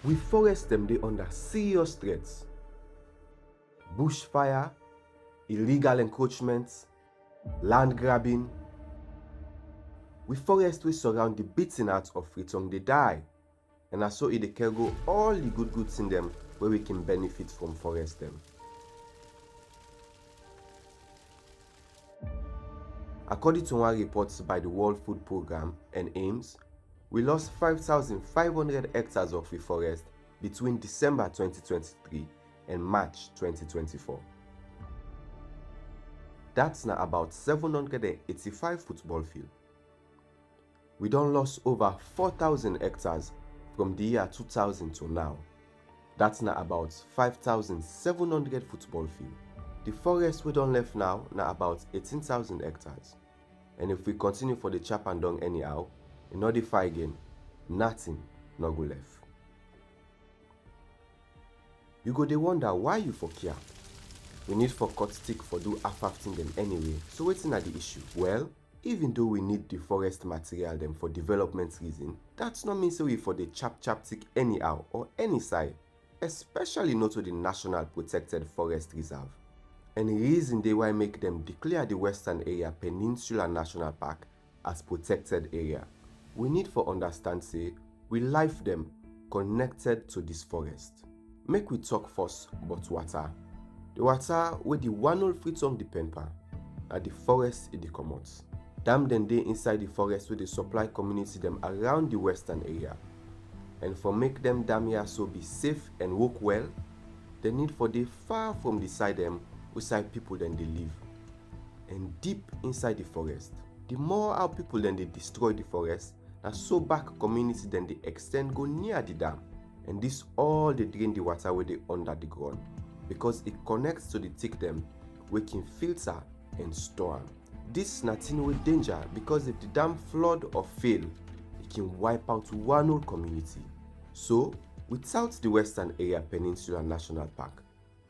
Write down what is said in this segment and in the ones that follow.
We forest them dey under serious threats. Bushfire, illegal encroachments, land grabbing. We forest wey surround the beating heart of Freetown dey die, and na so e dey carry all the good goods in them where we can benefit from forest them. According to one report by the World Food Programme and AIMS, we lost 5,500 hectares of forest between December 2023 and March 2024. That's now about 785 football fields. We done lost over 4,000 hectares from the year 2000 to now. That's now about 5,700 football fields. The forest we done left now about 18,000 hectares. And if we continue for the chap and down anyhow, in not the fire again, nothing no go left. You go dey wonder why you for care. We need for cut stick for do half-half them anyway, so wetin are the issue? Well, even though we need the forest material them for development reason, that's not mean so we for the chap stick anyhow or any side, especially not to the National Protected Forest Reserve. And the reason they why make them declare the Western Area Peninsula National Park as protected area. We need for understand say we life them connected to this forest. Make we talk first about water. The water where the one old Freetown depend on, and the forest it dey comot. Dam then dey inside the forest where they supply community them around the western area. And for make them dam here so be safe and work well, they need for dey far from the side them beside people than they live. And deep inside the forest, the more our people then they destroy the forest, and so back community then they extend go near the dam. And this all they drain the water where they under the ground, because it connects to the tick them we can filter and store. This nothing with danger, because if the dam flood or fail, it can wipe out one whole community. So without the Western Area Peninsula National Park,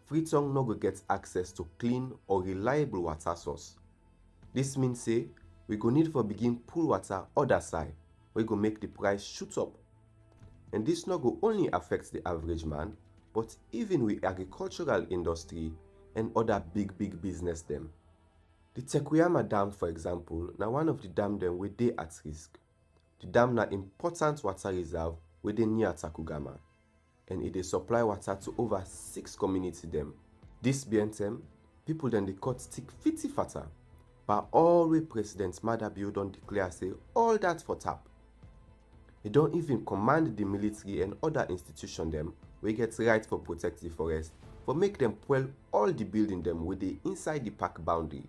Freetown no go get access to clean or reliable water source. This means say we go need for begin pull water other side, we go make the price shoot up. And this not go only affect the average man, but even with agricultural industry and other big business them. The Tacugama Dam, for example, now one of the dam them where they at risk. The dam na important water reserve where they near Tacugama, and it they supply water to over 6 community them. This being them, people then they cut stick fitty fatter, but all way President Madabio don't declare say all that for tap. They don't even command the military and other institution them we get right for protect the forest, for make them well all the building them with the inside the park boundary.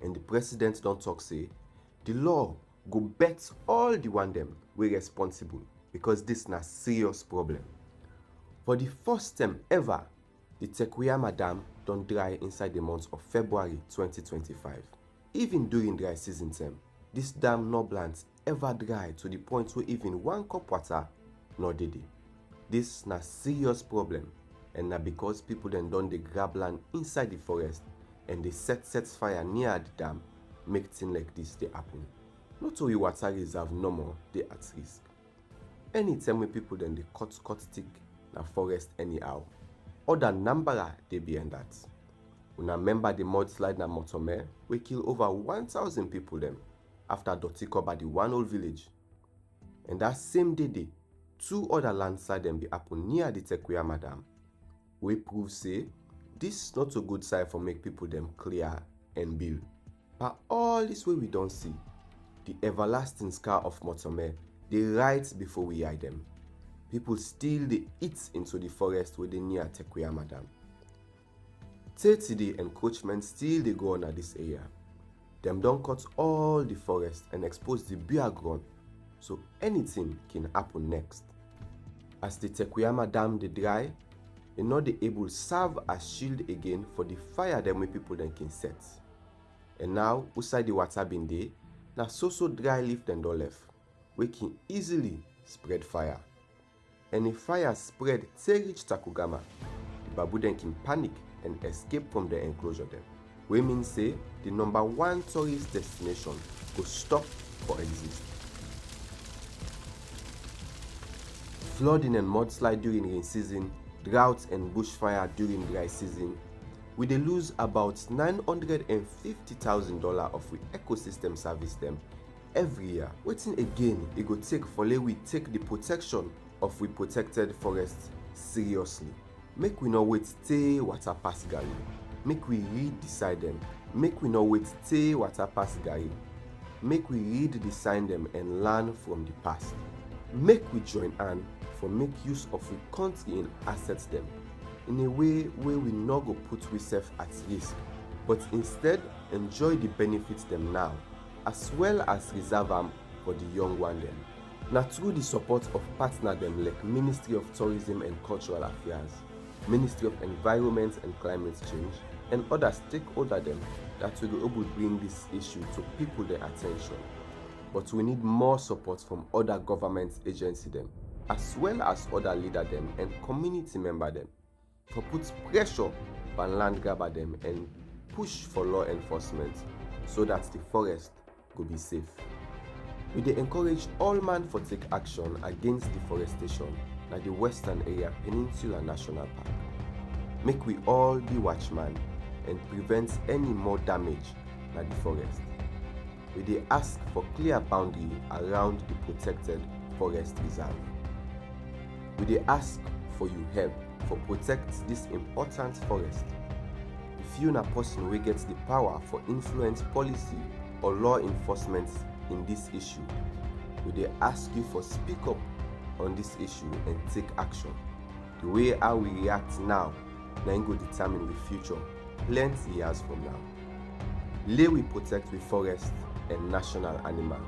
And the president don't talk say the law go bet all the one them we responsible, because this na serious problem. For the first time ever, the Tacugama Dam don't dry inside the month of February 2025. Even during dry season time, this dam no plants ever dry to the point where even one cup water no dey. This na serious problem, and na because people then don't they grab land inside the forest and they set fire near the dam, make things like this they happen. Not only water reserve no more they at risk. Anytime when people then they cut stick na forest anyhow, other Nambara they behind that. Una remember the mudslide na Motome we kill over 1,000 people them after Doti cover the one old village. And that same day, 2 other landslide them be happen near the Tacugama Dam. We prove say this not a good sign for make people them clear and build. But all this way we don't see the everlasting scar of Motome, they right before we hide them. People still they eat into the forest where they near Tacugama Dam. 30-day encroachment still they go on at this area. Them don't cut all the forest and expose the bare ground, so anything can happen next. As the Tacugama Dam they dry, they not they able serve as shield again for the fire them when people then can set. And now outside the water bin there, now so dry leaf then don't left, we can easily spread fire. And if fire spread till reach Tacugama, the babu then can panic and escape from the enclosure them. We mean say the #1 tourist destination could stop for exist. flooding and mudslide during rain season, drought and bushfire during dry season, we dey lose about $950,000 of we ecosystem service them every year. Wetin again e go take for we take the protection of we protected forests seriously. Make we no wait till water pass garri. Make we read the side them. Make we no wait till water pass garri. Make we read the sign them and learn from the past. Make we join hand for make use of we country and assets them in a way where we no go put ourselves at risk, but instead enjoy the benefits them now, as well as reserve them for the young one them. Now through the support of partner them like Ministry of Tourism and Cultural Affairs, Ministry of Environment and Climate Change, and other stakeholders them that we go able to bring this issue to people their attention. But we need more support from other government agencies them, as well as other leader them and community member them, for put pressure on land grabber them and push for law enforcement so that the forest could be safe. We dey encourage all man for take action against deforestation at the Western Area Peninsula National Park. Make we all be watchman and prevent any more damage at the forest. We dey ask for clear boundary around the protected forest reserve. We dey ask for your help for protect this important forest. If you na person wey get the power for influence policy or law enforcement in this issue, we dey ask you for speak up on this issue and take action. The way how we react now na go determine the future plenty years from now. Lay we protect the forest and national animal.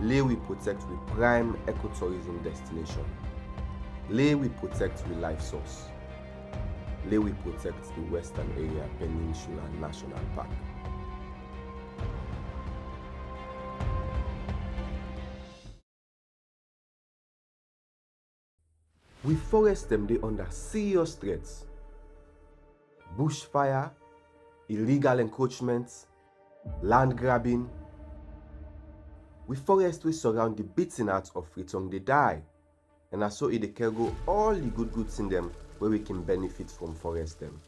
Lay we protect the prime ecotourism destination. Lay we protect the life source. Lay we protect the Western Area Peninsula National Park. We forest them dey under serious threats. Bushfire, illegal encroachments, land grabbing. We forest we surround the beating heart of Freetown they die. And so it dey carry all the good goods in them where we can benefit from forest them.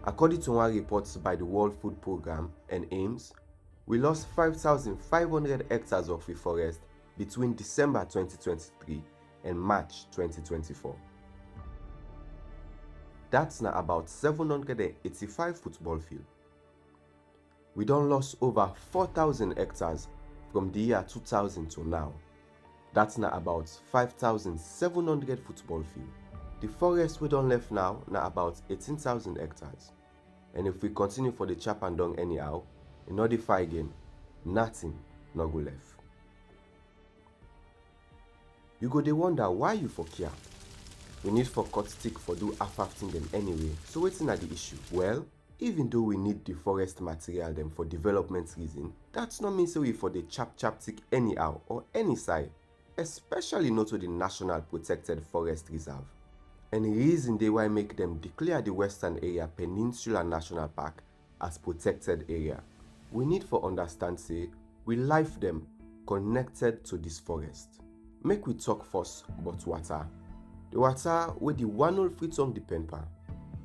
According to one report by the World Food Programme and AIMS, we lost 5,500 hectares of forest between December 2023 and March 2024. That's now about 785 football fields. We done lost over 4,000 hectares from the year 2000 to now. That's now about 5,700 football fields. The forest we done left now about 18,000 hectares. And if we continue for the chap and down anyhow, in order to fight again, nothing no go left. You go dey wonder why you for care. We need for cut stick for do half-half them anyway, so wetin na the issue? Well, even though we need the forest material them for development reason, that's not mean say we for the chap tick anyhow or any side, especially not to the National Protected Forest Reserve. And the reason they why make them declare the Western Area Peninsula National Park as protected area. We need for understand say we life them connected to this forest. Make we talk first about water. The water where the one old Freetown depend on,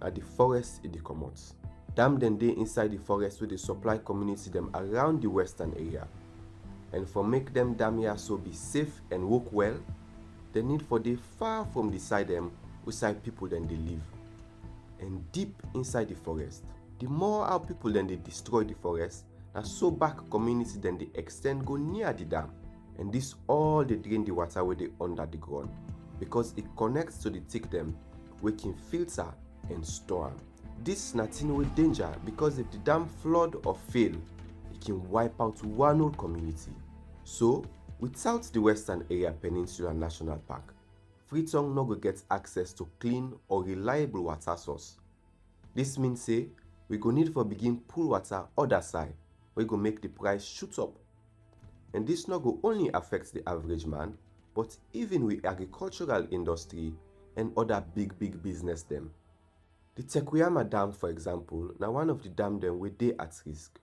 at the forest it dey comot. Dam then dey inside the forest where they supply community them around the western area. And for make them dam here so be safe and work well, they need for dey far from the side them beside people than they live. And deep inside the forest, the more our people then they destroy the forest, and so back community then they extend go near the dam. And this all they drain the water where they under the ground, because it connects to the tick them, we can filter and store am. This nothing with danger, because if the dam flood or fail, it can wipe out one whole community. So without the Western Area Peninsula National Park, Freetown no go get access to clean or reliable water source. This means say we go need for begin pool water other side, we go make the price shoot up. And this not go only affect the average man, but even with agricultural industry and other big business them. The Tacugama Dam, for example, now one of the dam them where they at risk.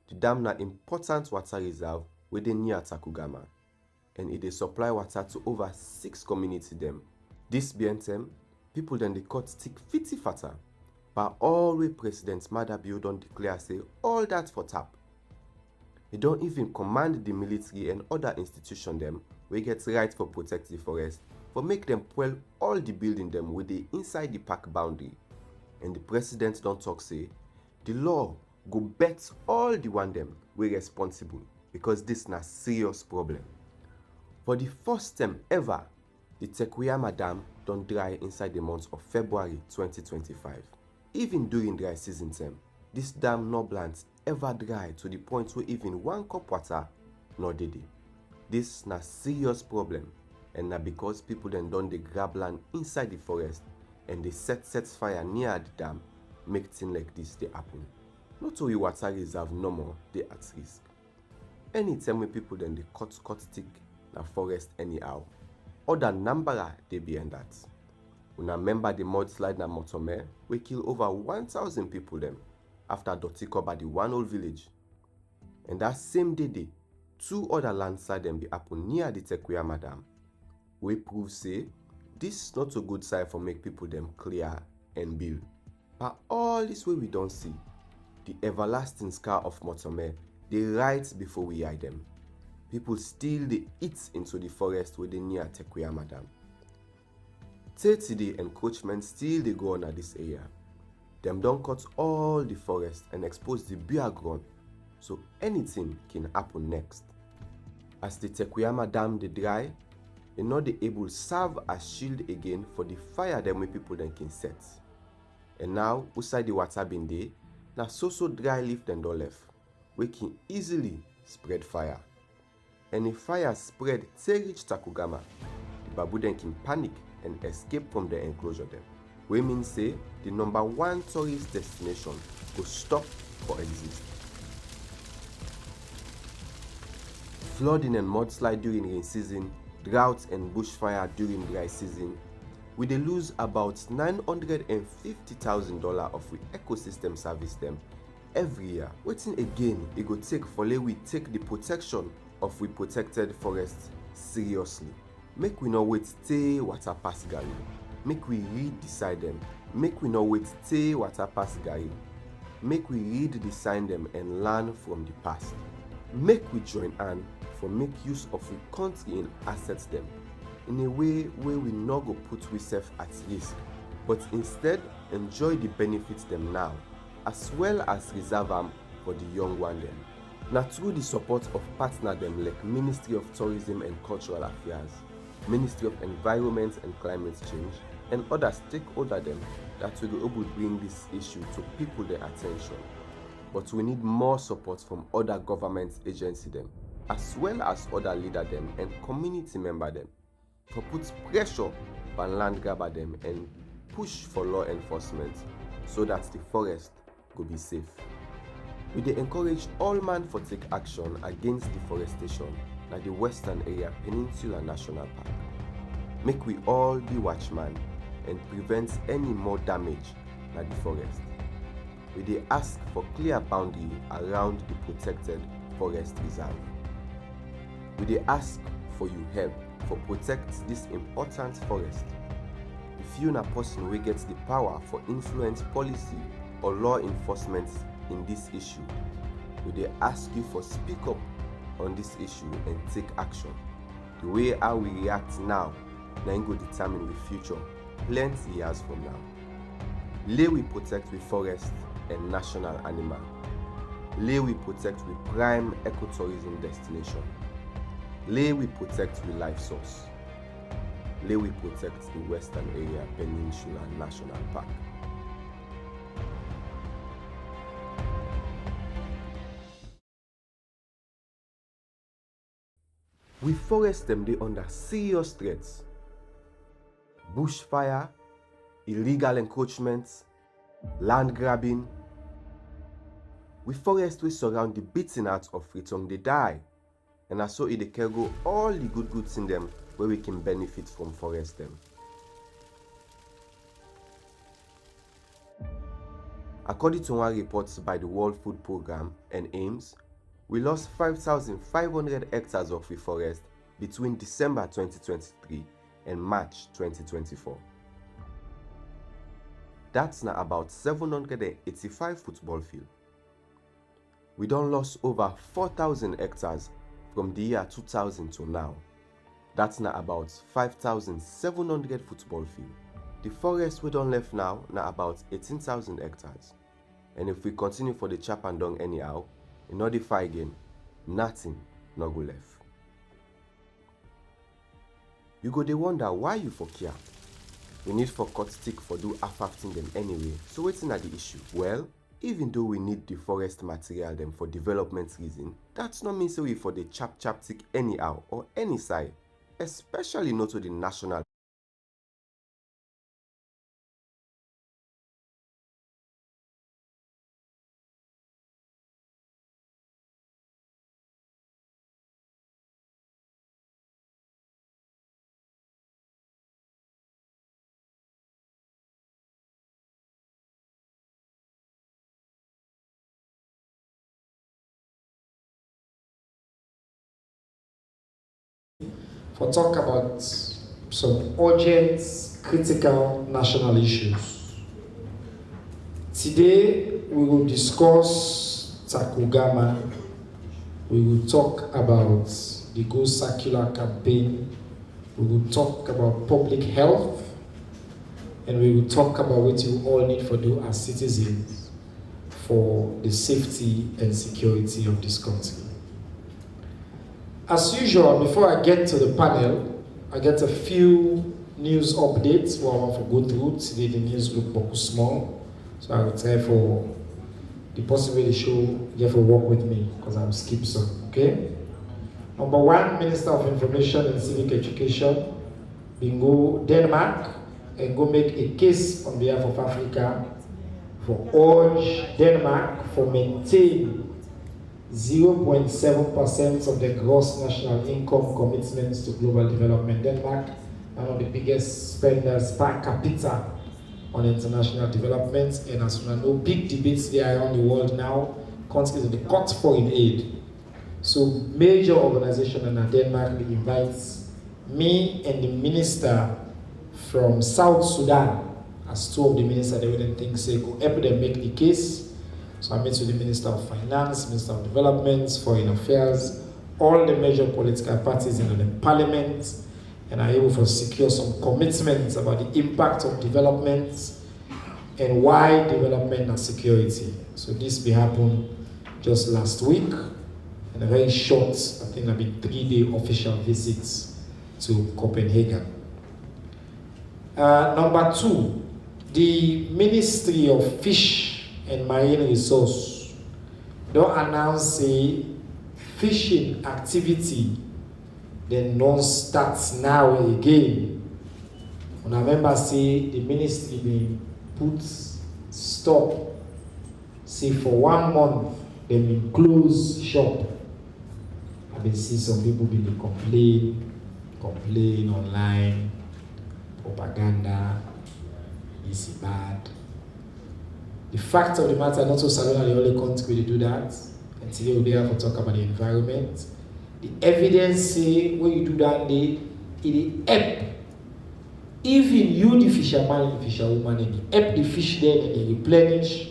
The dam na important water reserve within near Tacugama, and it dey supply water to over 6 communities dem. This BNTM, people then they cut stick fiti fata, but all way President Madabio don't declare say all that for tap. He don't even command the military and other institutions them we get right for protect the forest, for make them well all the building them with the inside the park boundary. And the president don't talk say the law go bet all the one them we responsible, because this na serious problem. For the first time ever, the Tacugama Dam don't dry inside the month of February 2025. Even during dry season time, this dam no plant ever dry to the point where even one cup water no dey dey. This na serious problem, and na because people then don dey grab land inside the forest and they set fire near the dam, make things like this dey happen. Not only water reserve no more dey at risk. Anytime when people then they cut stick na forest anyhow, other Nambara dey behind that. Una remember the mudslide na Motome we kill over 1,000 people them after Doti cover the one old village. And that same day, 2 other landslide them be happen near the Tacugama Dam. We prove say this not a good sign for make people them clear and build. But all this way we don't see, the everlasting scar of Motome, they right before we hide them. People still they eat into the forest within near Tacugama Dam. 30-day encroachment still they go on at this area. Them don't cut all the forest and expose the bare ground, so anything can happen next. As the Tacugama Dam they dry, they not they able serve as shield again for the fire them with people then can set. And now outside the water bin there, na so dry leaf then don't left, we can easily spread fire. And if fire spread till reach Tacugama, the babu then can panic and escape from the enclosure them. We mean say the #1 tourist destination go stop for exist. Flooding and mudslide during rain season, drought and bushfire during dry season, we dey lose about $950,000 of we ecosystem service them every year. Wetin again it go take for we take the protection of we protected forests seriously. Make we not wait till water pass gari. Make we read the side them. Make we not wait till water pass gari. Make we read the sign them and learn from the past. Make we join hand for make use of we country and assets them in a way where we not go put ourselves at risk, but instead enjoy the benefits them now, as well as reserve them for the young one them. Now through the support of partner them like Ministry of Tourism and Cultural Affairs, Ministry of Environment and Climate Change, and other stakeholders them that we will able to bring this issue to people their attention. But we need more support from other government agencies them, as well as other leader them and community member them, to put pressure on land grabber them and push for law enforcement so that the forest could be safe. We dey encourage all man for take action against deforestation at the Western Area Peninsula National Park. Make we all be watchman and prevent any more damage at the forest. We dey ask for clear boundary around the protected forest reserve. We dey ask for your help for protect this important forest. If you na person wey gets the power for influence policy or law enforcement in this issue, we dey ask you for speak up on this issue and take action. The way how we react now na go determine the future plenty years from now. Lay we protect we forest and national animal. Lay we protect we prime ecotourism destination. Lay we protect we life source. Lay we protect the Western Area Peninsula National Park. We forest them dey under serious threats. Bushfire, illegal encroachments, land grabbing. We forest we surround the beating heart of Freetown they die. And so it dey go all the good goods in them where we can benefit from forest them. According to one report by the World Food Programme and AIMS, we lost 5,500 hectares of forest between December 2023 and March 2024. That's now about 785 football fields. We done lost over 4,000 hectares from the year 2000 to now. That's now about 5,700 football fields. The forest we done left now about 18,000 hectares. And if we continue for the chap and down anyhow, in order to again, nothing no go left. You go dey wonder why you for care. We need for cut stick for do half-halfting them anyway, so wetin na the issue? Well, even though we need the forest material them for development reason, that's not mean say we for the chap tick anyhow or any side, especially not to the national. For talk about some urgent, critical national issues. Today, we will discuss Tacugama. We will talk about the Go Circular campaign. We will talk about public health. And we will talk about what you all need to do as citizens for the safety and security of this country. As usual, before I get to the panel, I get a few news updates what I want to go through. Today the news look small, so I will try for the possibility show you have to work with me because I will skip some. Okay. Number one, Minister of Information and Civic Education will go Denmark and go make a case on behalf of Africa for urge Denmark for maintain 0.7% of the gross national income commitments to global development. Denmark, one of the biggest spenders per capita on international development, and as we know, big debates there around the world now, countries in the cut foreign aid. So major organization in Denmark invites me and the minister from South Sudan, as two of the ministers, they wouldn't think say go help them make the case. So I met with the Minister of Finance, Minister of Development, Foreign Affairs, all the major political parties in the parliament, and are able to secure some commitments about the impact of development and why development and security. So this will happen just last week, and a very short, I think it'll be 3-day official visits to Copenhagen. Number two, the Ministry of Fish and Marine Resource don't announce a fishing activity then non-starts now again. When I remember say the ministry will put stop, say for 1 month they will close shop. I've been seeing some people be complain online, propaganda, this is bad. The fact of the matter, not so Salona the only country to do that. And today we'll be here to talk about the environment. The evidence say when you do that, it help. Even you, the fisherman and the fisherwoman, it help the fish there and they replenish.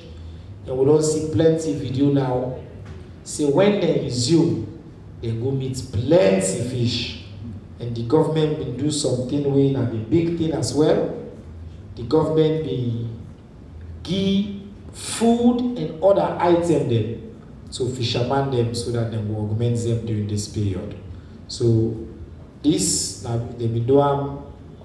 And we don't see plenty video now. So when they resume, they go meet plenty fish. And the government will do something with a big thing as well. The government will give food and other items them to fishermen them so that they will augment them during this period. So this they will do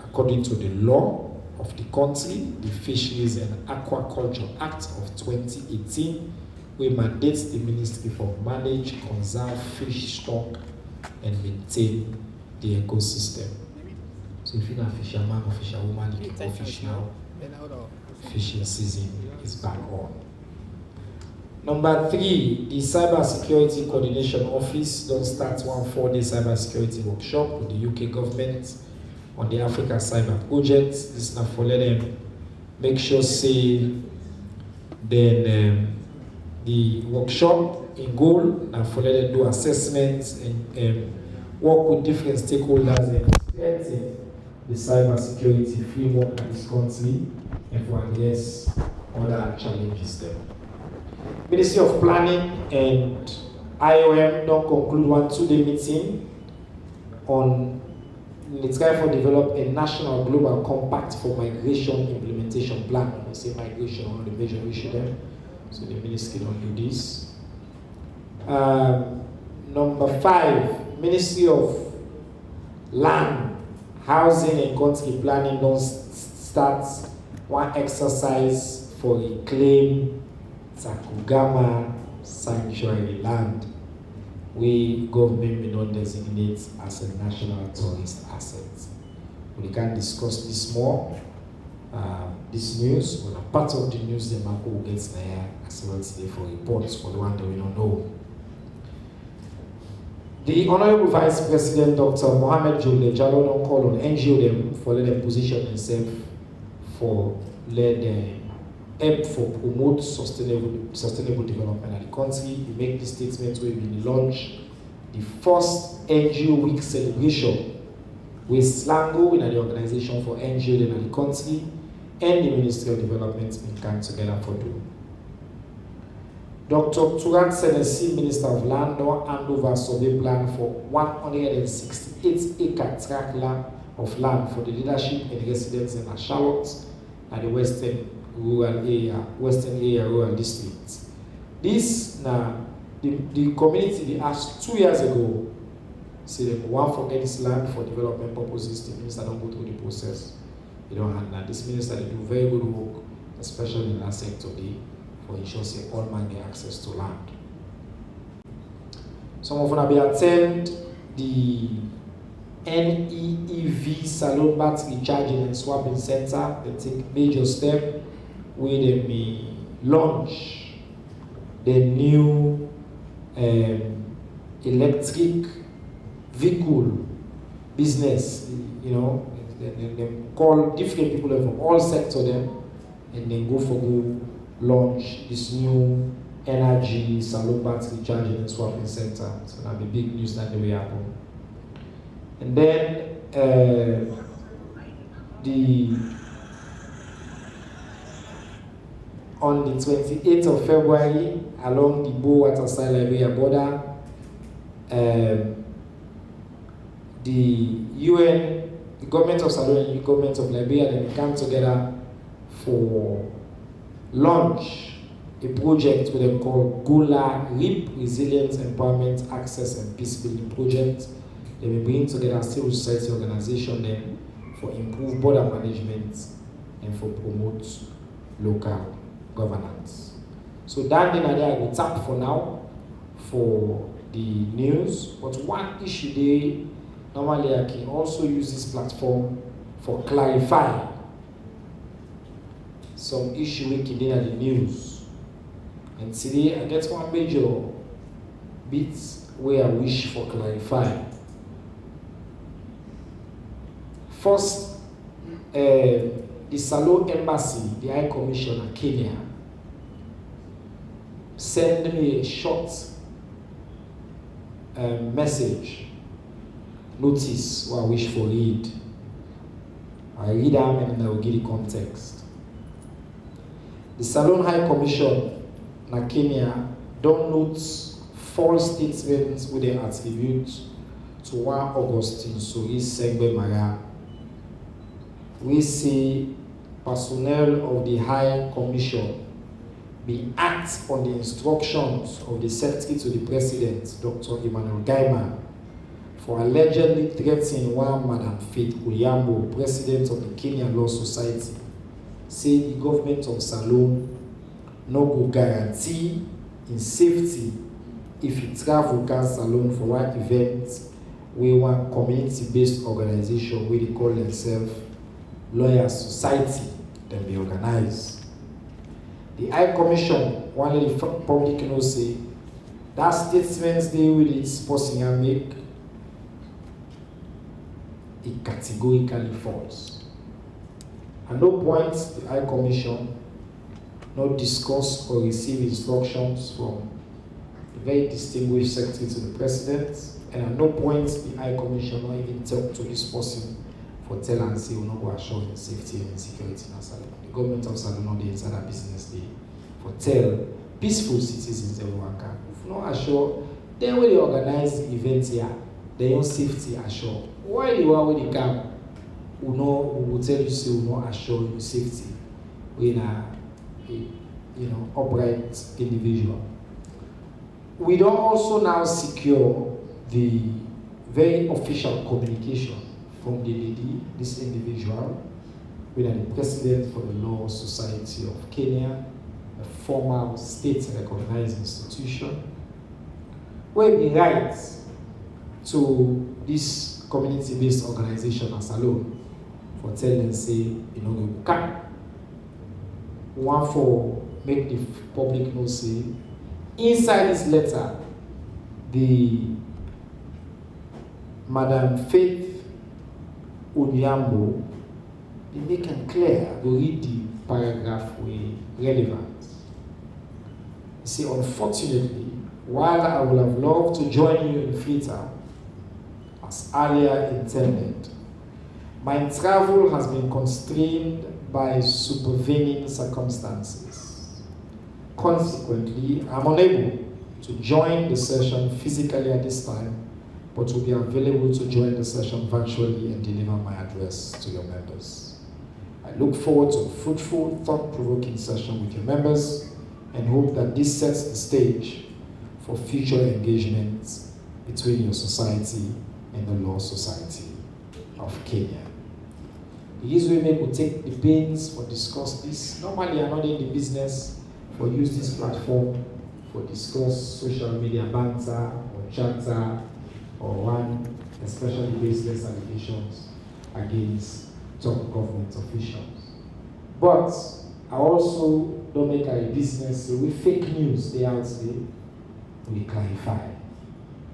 according to the law of the country, the Fisheries and Aquaculture Act of 2018, which mandates the ministry for manage, conserve fish stock and maintain the ecosystem. So if you're a fisherman or fisherwoman, you can go fish now. Fishing season is back on. Number three, the Cyber Security Coordination Office don't start one 4-day cybersecurity workshop with the UK government on the Africa Cyber Project. This is not for let them make sure say then the workshop in goal and for them do assessments and work with different stakeholders and strengthen the cybersecurity framework in this country and for address other challenges there. Ministry of Planning and IOM don't conclude one two-day meeting on it's trying to develop a national global compact for migration implementation plan. When we say migration, one of the major issue there. So the ministry don't do this. Number 5, Ministry of Land, Housing and Country Planning don't start one exercise for reclaim Tacugama sanctuary land. We government may not designate as a national tourist asset. We can discuss this more. This news, well, a part of the news the Marco gets there as well today for reports for the one that we don't know. The Honorable Vice President Dr. Mohamed Jole Jalo don't call on NGO them for let them position themselves for let them help for promote sustainable development in the country. We make this statement where we launch the first NGO week celebration with Slango in the organization for NGO in the country and the Ministry of Development in come together for do. Dr. Turan Senesi, Minister of Land, now hand over a survey plan for 168-acre tract land of land for the leadership and residents in Charlotte and the Western area rural districts. This now the community they asked 2 years ago, say they want to get this land for development purposes. The minister don't go through the process. They don't handle that. This minister they do very good work, especially in that sector for ensure say all man get access to land. Some of them will attend the NEEV Salon Battery Charging and Swapping Center. They take major step where they may launch the new electric vehicle business. You know, they call different people from all sectors them, and then go launch this new energy salon battery charging and swapping center. So that'll be big news that will happen. And then on the 28th of February, along the Bo Waterside Liberia border, the UN, the government of Salon and the government of Liberia, then come together for launch a project with them called Gola RIP, Resilience, Empowerment, Access and Peace Building Project. They will bring together a civil society organization then for improved border management and for promote local governance. So that thing I will tap for now for the news. But one issue they normally I can also use this platform for clarify some issue we can in the news. And today I get one major bit where I wish for clarify. First, the Salon Embassy, the High Commissioner Kenya, sent me a short message, notice what I wish for read. I read them and then I will give the context. The Salon High Commission in Kenya don't note false statements with they attribute to one Augustine Sori Sengbe Mara. We see personnel of the High Commission be act on the instructions of the Secretary to the President, Dr. Emmanuel Gaima, for allegedly threatening one Madam Faith Uyambo, President of the Kenyan Law Society, say the government of Salon no go guarantee in safety if you travel can Salon for one event where one community-based organization where they call themselves Lawyer Society then be organized. The High Commission wanted the public know say that statements they with this person and make it categorically false. At no point the High Commission not discuss or receive instructions from the very distinguished secretary to the president, and at no point the High Commissioner even talk to this person for tell and say we not go assure in safety and security in Salon. The government of Salon on the inside that business day for tell peaceful citizens they will come. If not assure, then when they organize the event here, their own safety assure. Why the one when they come, we will tell you say we not assure your safety in a upright individual. We don't also now secure the very official communication from the lady, this individual, with the president for the Law Society of Kenya, a formal state-recognized institution, where we write to this community-based organization as alone for telling them say, you know, we can. One for make the public know say, inside this letter, the Madam Faith Onyambo, they make it clear, we read the paragraph with relevance. You see, unfortunately, while I would have loved to join you in FITA, as earlier intended, my travel has been constrained by supervening circumstances. Consequently, I'm unable to join the session physically at this time, but will be available to join the session virtually and deliver my address to your members. I look forward to a fruitful, thought-provoking session with your members and hope that this sets the stage for future engagements between your society and the Law Society of Kenya. The Israel will take the pains for discuss this. Normally, I'm not in the business for use this platform for discuss social media banter or chatter or one especially baseless allegations against top government officials. But I also don't make a business so with fake news they out there, we clarify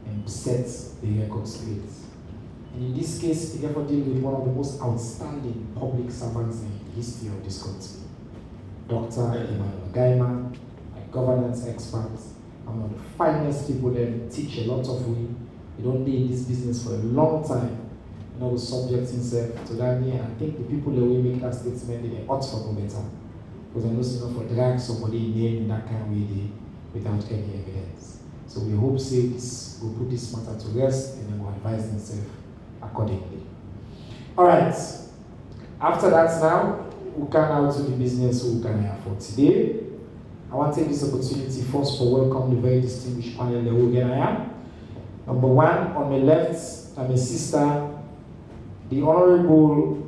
and set the record straight. And in this case, we therefore deal with one of the most outstanding public servants in the history of this country, Dr. Mima Yema, a governance expert, and one of the finest people that teach a lot of we. He don't need this business for a long time. You know, subject himself to that. And I think the people that will make that statement, they ought to know better. Because I know it's not for drag somebody in that kind of way without any evidence. So we hope say this will put this matter to rest and then will advise themselves accordingly. All right. After that now, we can out to the business we can have for today. I want to take this opportunity first for welcome the very distinguished panel that we're gonna have. Number one, on my left, I'm a sister, the Honorable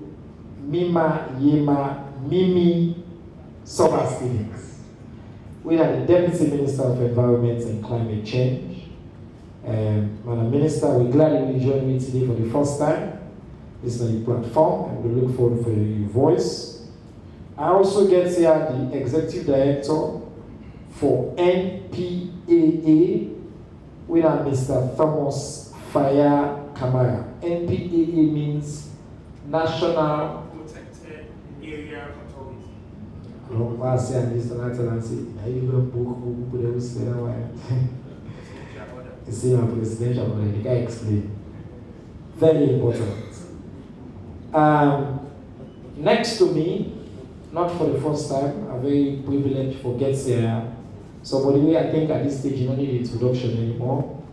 Mima Yema Mimi Sobba-Stephens. We are the Deputy Minister of Environment and Climate Change. Madam Minister, we're glad you will join me today for the first time. This is the platform, and we look forward for your voice. I also get here the Executive Director for NPAA, with Mr. Thomas Fire Kamara. NPAA means National Protected Area Authority. I don't want to say this and say, I even book put every spell away. You see my presidential order, the guy explained. Very important. Next to me, not for the first time, I'm very privileged for gets here. Somebody I think at this stage you don't need introduction anymore.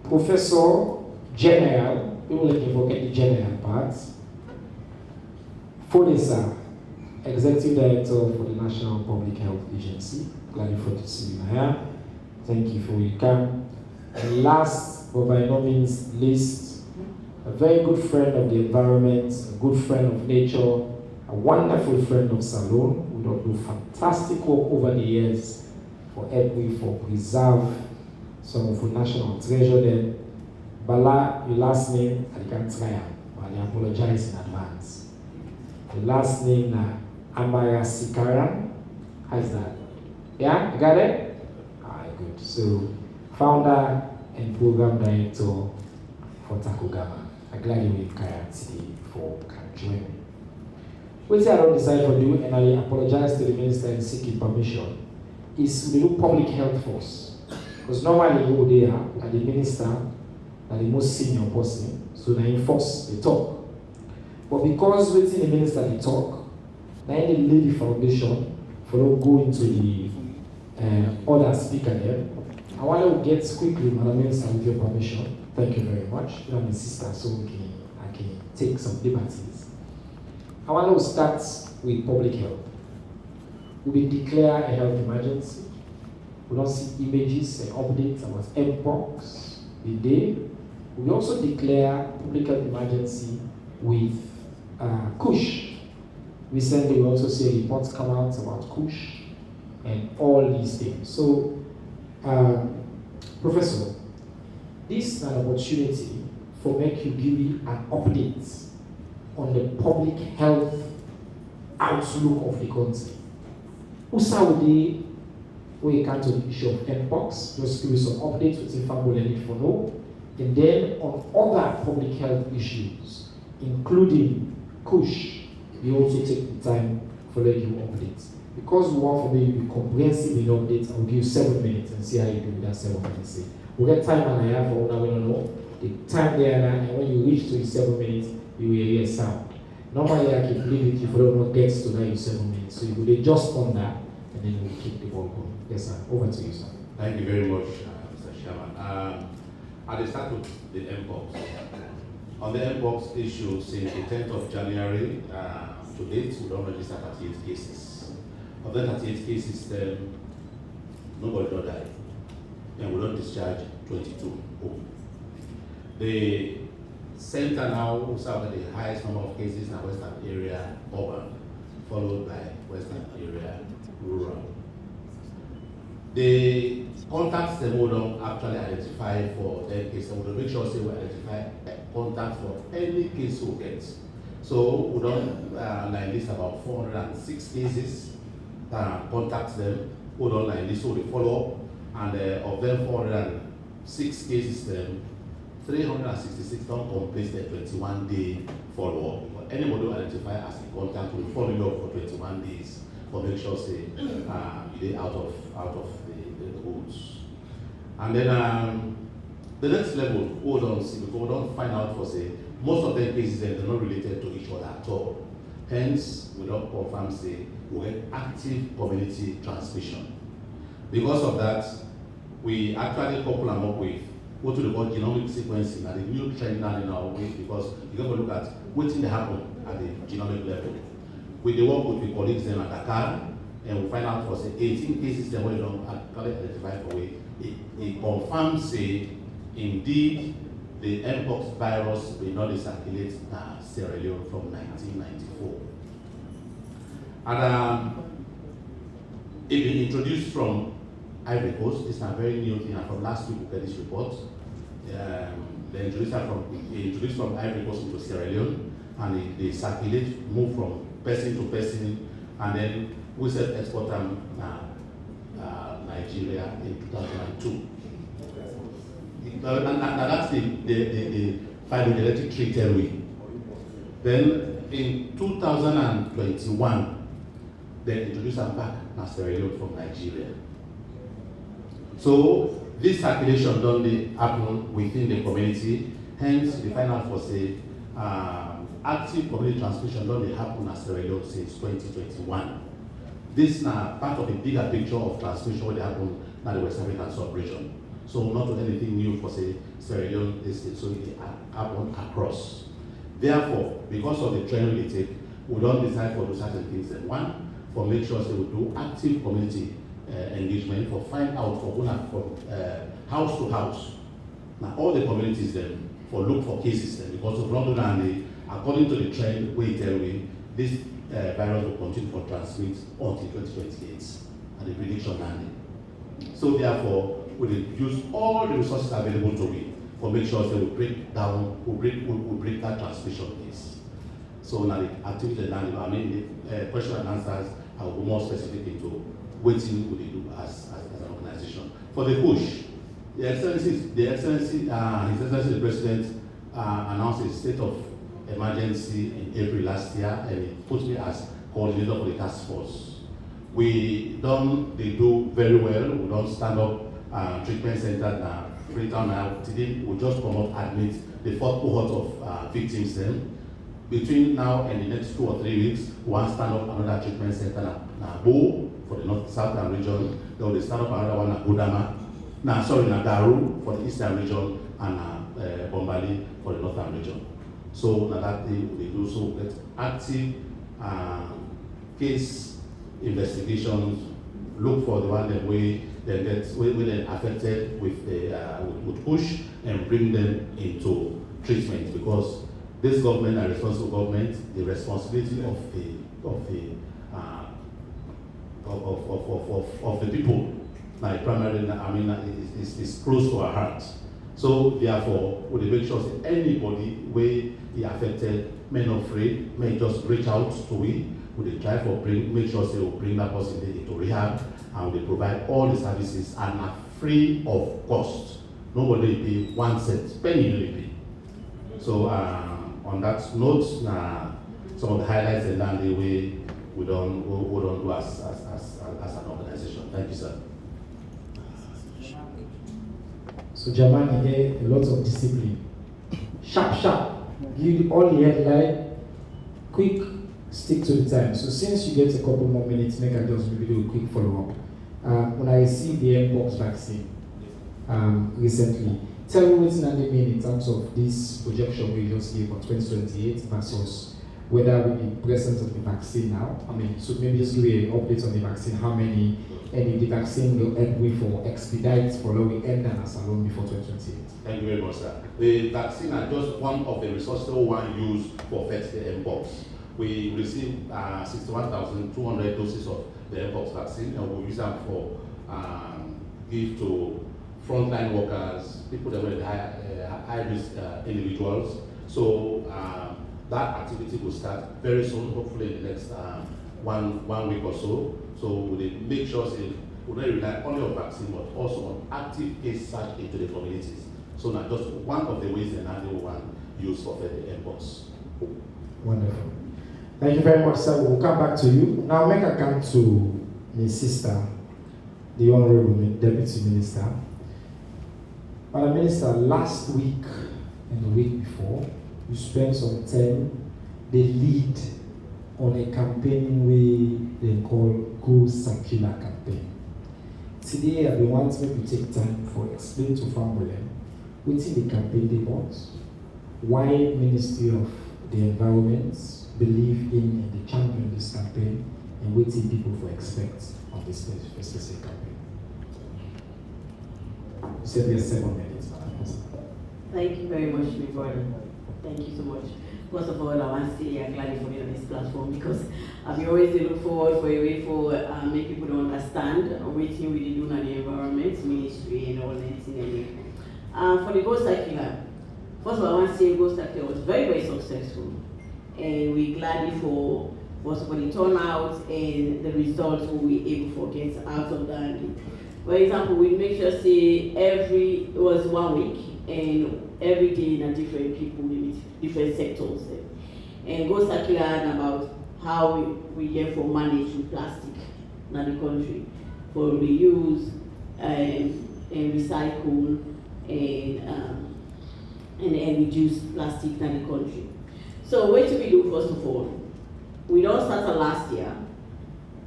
Professor General, people let me forget the general part. Foday Sahr, Executive Director for the National Public Health Agency. Glad to see you here. Thank you for your time. And last, but by no means least, a very good friend of the environment, a good friend of nature, a wonderful friend of Salon, who do fantastic work over the years for helping for preserve some of the national treasure then. Bala, your last name, I can't try it, but I apologize in advance. The last name na Amarasekaran. How is that? Yeah, you got it? Alright, good. So, founder and program director for Tacugama. I'm glad you will carry today for joining me. What I don't decide for do, and I apologize to the minister and seeking permission, is we do public health first. Because normally who they are the minister, are the most senior person, so they enforce the talk. But because within the minister they talk, now they lay the foundation for them go into the other speaker there. I want to get quickly, Madam Minister, with your permission. Thank you very much. You are my sister, so I can take some liberties. I want to start with public health. We will declare a health emergency. We don't see images and updates about MPOX the day. We also declare public health emergency with Kush. Recently, we also see reports come out about Kush and all these things. So, Professor, this is an opportunity for make you give me an update on the public health outlook of the country. Usaudi, we come to the issue of MPOX, just give you some updates with the family need for know, and then on other public health issues, including Kush, we also take the time for let you updates. Because we want for me to be comprehensive in updates, I will give you 7 minutes and see how you do with that 7 minutes. We'll get time and a half for what we don't know. The time there and when you reach to the 7 minutes, you will hear sound. Normally I can leave it if you don't not get to that 7 minutes. So you will just on that and then we'll keep the ball going. Yes, sir. Over to you, sir. Thank you very much, Mr. Chairman. I'll start with the MPOX. On the MPOX issue, since the 10th of January to date, we don't register 38 cases. Of the 38 cases, nobody don't die, and we don't discharge 22 home. The center now will serve the highest number of cases in the western area, urban, followed by western area, rural. The contacts they will don't actually identify for their case, and we'll make sure they will identify contacts for any case who gets. So we don't like this about 406 cases. Contact them, hold on like this, so they follow up, and of them 406 cases, 366 don't complete the 21-day follow-up. Anybody who identify as a contact will follow you up for 21 days for make sure say they out of the rules. And then the next level, hold on, see, because we don't find out for say most of the cases they're not related to each other at all. Hence, we don't confirm say we get active community transmission. Because of that, we actually couple them up with what we call genomic sequencing and the new trend now in our way, because you got to look at what's in the happen at the genomic level. We work with the colleagues then at Dakar, and we find out for say 18 cases that we don't actually identify for way. It confirms say indeed the MPOX virus will not circulate Sierra Leone from 1994. And it been introduced from Ivory Coast. This is a very new thing, and from last week we got this report. They introduced from Ivory Coast into Sierra Leone, and they circulate, move from person to person, and then we said export them Nigeria in 2002. And that's the phylogenetic tree theory. Then in 2021, they introduced them back as Sierra Leone from Nigeria. So this circulation don't happen within the community, hence the final for say active community transmission don't happen as Sierra Leone since 2021. This is now part of a bigger picture of transmission where they happen in the West African sub-region. So not anything new for say Sierra Leone, so it happen across. Therefore, because of the trend we take, we don't decide for do certain things. And one, for make sure they will do active community engagement, for find out for house to house. Now all the communities then for look for cases then, because of London, according to the trend we tell me, this virus will continue for transmit until 2028 and the prediction landing. So therefore, we will use all the resources available to we for make sure they will break down, will break that transmission case. So now the activity landing, I mean the question and answers, I will go more specific into what we do as an organization. For the push, His Excellency the President announced a state of emergency in April last year, and it put me as coordinator for the task force. They do very well. We don't stand up treatment center now. Freetown now, today we just come up admit the fourth cohort of victims then. Between now and the next 2 or 3 weeks, we'll stand up another treatment center now Bo for the North Southern region. Then we'll start up another one at Budama. Daru for the Eastern region and Bombali for the Northern region. So now that they do so get active case investigations, look for the one that way they get affected with with push and bring them into treatment, because this government and responsible government, the responsibility of the people, like primarily, I mean, is close to our hearts. So therefore, we make sure that anybody where he affected may not afraid, may just reach out to we. We try for make sure they will bring that person into rehab, and they provide all the services and are free of cost. Nobody pay 1 cent, penny only pay. So on that note, some of the highlights and then the way we don't do as an organization. Thank you, sir. So Germany here, a lot of discipline. Sharp. Give all the headline, quick, stick to the time. So since you get a couple more minutes, make I just maybe do a quick follow-up. When I received the MPOX vaccine recently, tell me what's the mean in terms of this projection we just gave for 2028 versus whether with the presence of the vaccine now. I mean, so maybe just give me an update on the vaccine, how many, and if the vaccine will help me for expedite following end and as alone before 2028. Thank you very much, sir. The vaccine are just one of the resources one used for first the MPOX. We received 61,200 doses of the MPOX vaccine, and we use them for give to frontline workers, people that were high-risk individuals. So that activity will start very soon, hopefully in the next one week or so. So we make sure we don't rely only on vaccine, but also on active case search into the communities. So now just one of the ways the one use for the MPOX. Wonderful. Thank you very much, sir. We'll come back to you. Now make a come to my sister, the Honorable Deputy Minister. Madam Minister, last week and the week before, you spent some time, the lead on a campaign they call Go Circular campaign. Today, I want me to take time for explain to family what's in the campaign they want, why Ministry of the Environment believe in and they champion this campaign, and what people for expect on this specific campaign. You said we have 7 minutes. Thank you very much, my brother. Thank you so much. First of all, I want to say I'm glad for being on this platform, because I've always look forward for a way for make people to understand what we do in the environment ministry and all that. For the Go Circular, first of all, I want to say Go Circular was very, very successful, and we're glad for the turnout and the results we were able to get out of that. For example, we make sure it was 1 week, and every day in a different people with different sectors. And Go Circular about how we therefore manage plastic in the country for reuse and recycle and reduce plastic in the country. So what do we do first of all? We don't start last year.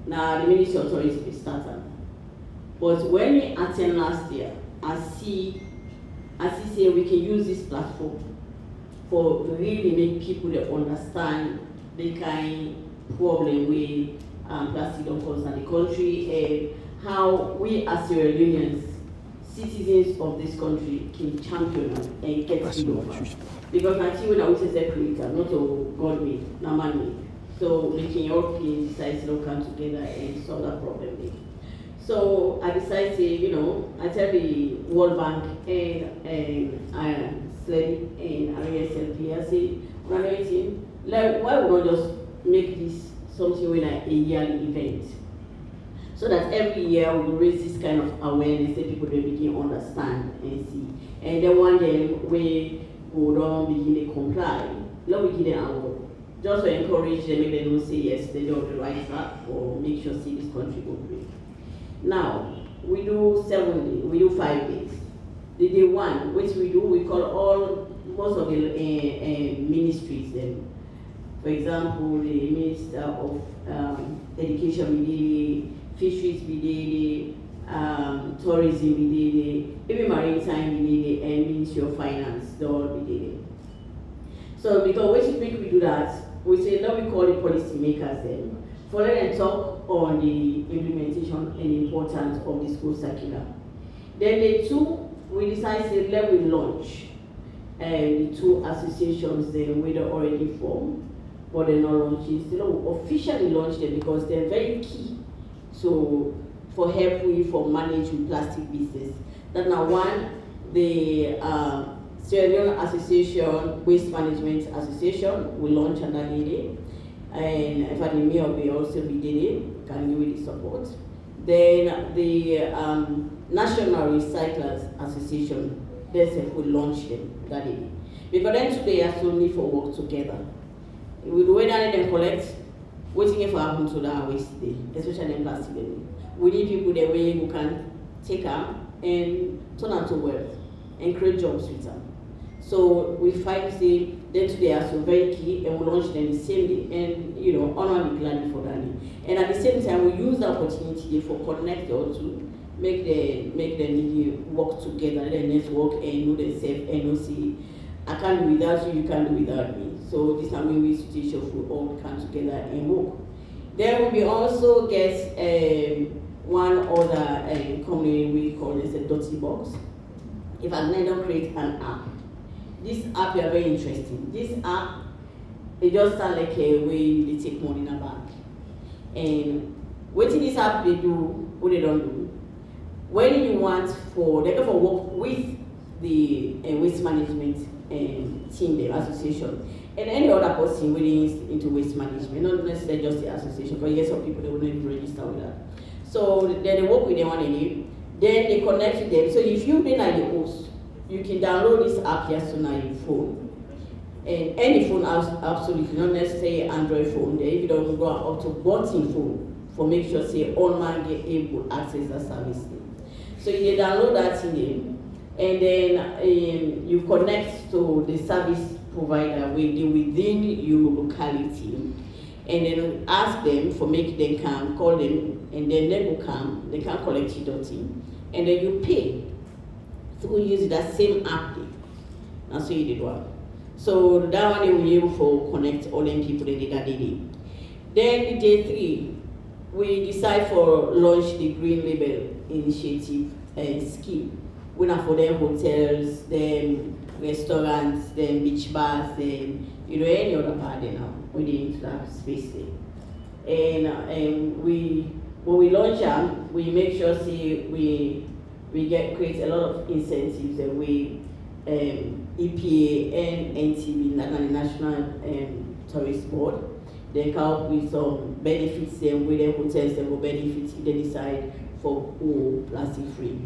Now the Ministry of Tourism started. But when we attend last year, I see say we can use this platform for really make people that understand the kind of problem with plastic don't cause in the country, and how we as Sierra Leoneans, citizens of this country, can champion and get rid of it. Because until when I was a creator, not a God made, not man made. So we can all decide to come together and solve that problem. So I decided to, I tell the World Bank and SLED and RSLP, I say, why would not just make this something with a yearly event? So that every year we will raise this kind of awareness that people will begin to understand and see. And then one day we will begin to comply. Let me give them an award. Just to encourage them, make them say yes, they don't rise up, or make sure see this country go great. Now, we do 7 days, we do 5 days. The day 1, which we call most of the ministries. For example, the Minister of Education, we did Fisheries, we did Tourism, we did even Maritime, we did and Ministry of Finance, they all we did. So because which week we do that, we say now we call the policy makers then, for them and talk on the implementation and importance of the school circular. Then the 2, we decide to let we launch the 2 associations then we already formed, but they're not launching. Still officially launch them because they're very key. So for help for managing plastic business. That now 1, the Sierra Leone Association, Waste Management Association, we launch under day. And if I we also be did it, can give it the support. Then the National Recyclers Association, they said we launch them that day. Because then today I still need for work together. We do it and collect, waiting for happen to the waste day, especially in plastic day. We need people that way who can take them and turn them to wealth and create jobs with them. So we find say then today are so very key and we launch them the same day and honor be glad for that. And at the same time we use the opportunity for connect or to make them work together, the network and know themselves and know see I can't do without you, you can't do without me. So this time we situation we all come together and work. Then we also get one other company we call this a Dirty Box. If I don't create an app. This app is very interesting. This app, it just sounds like a way they take money in a bank. And what in this app they do, what they don't do. When you want they go for work with the waste management team, the association, and any other person really into waste management, not necessarily just the association, because you get some people that wouldn't even register with that. So then they work with them one day, then they connect with them. So if you then are the host, you can download this app just on your phone. And any phone, absolutely, not necessarily Android phone. If you don't go up to button phone, for make sure say all man get able to access the service. So you download that in there, and then you connect to the service provider within your locality, and then ask them for make them come, call them, and then they will come, they can collect your dirty, and then you pay. So we use that same app. And so you did one. So that one they will be able to connect all them people that did that day. Then the day 3, we decide for launch the Green Label Initiative scheme. We not for them hotels, them restaurants, them beach bars, them any other part now within that space there. And when we launch them, we make sure we create a lot of incentives that we EPA and NTB, National Tourist Board. They come up with some benefits and with the hotels that will benefit if they decide for all plastic free.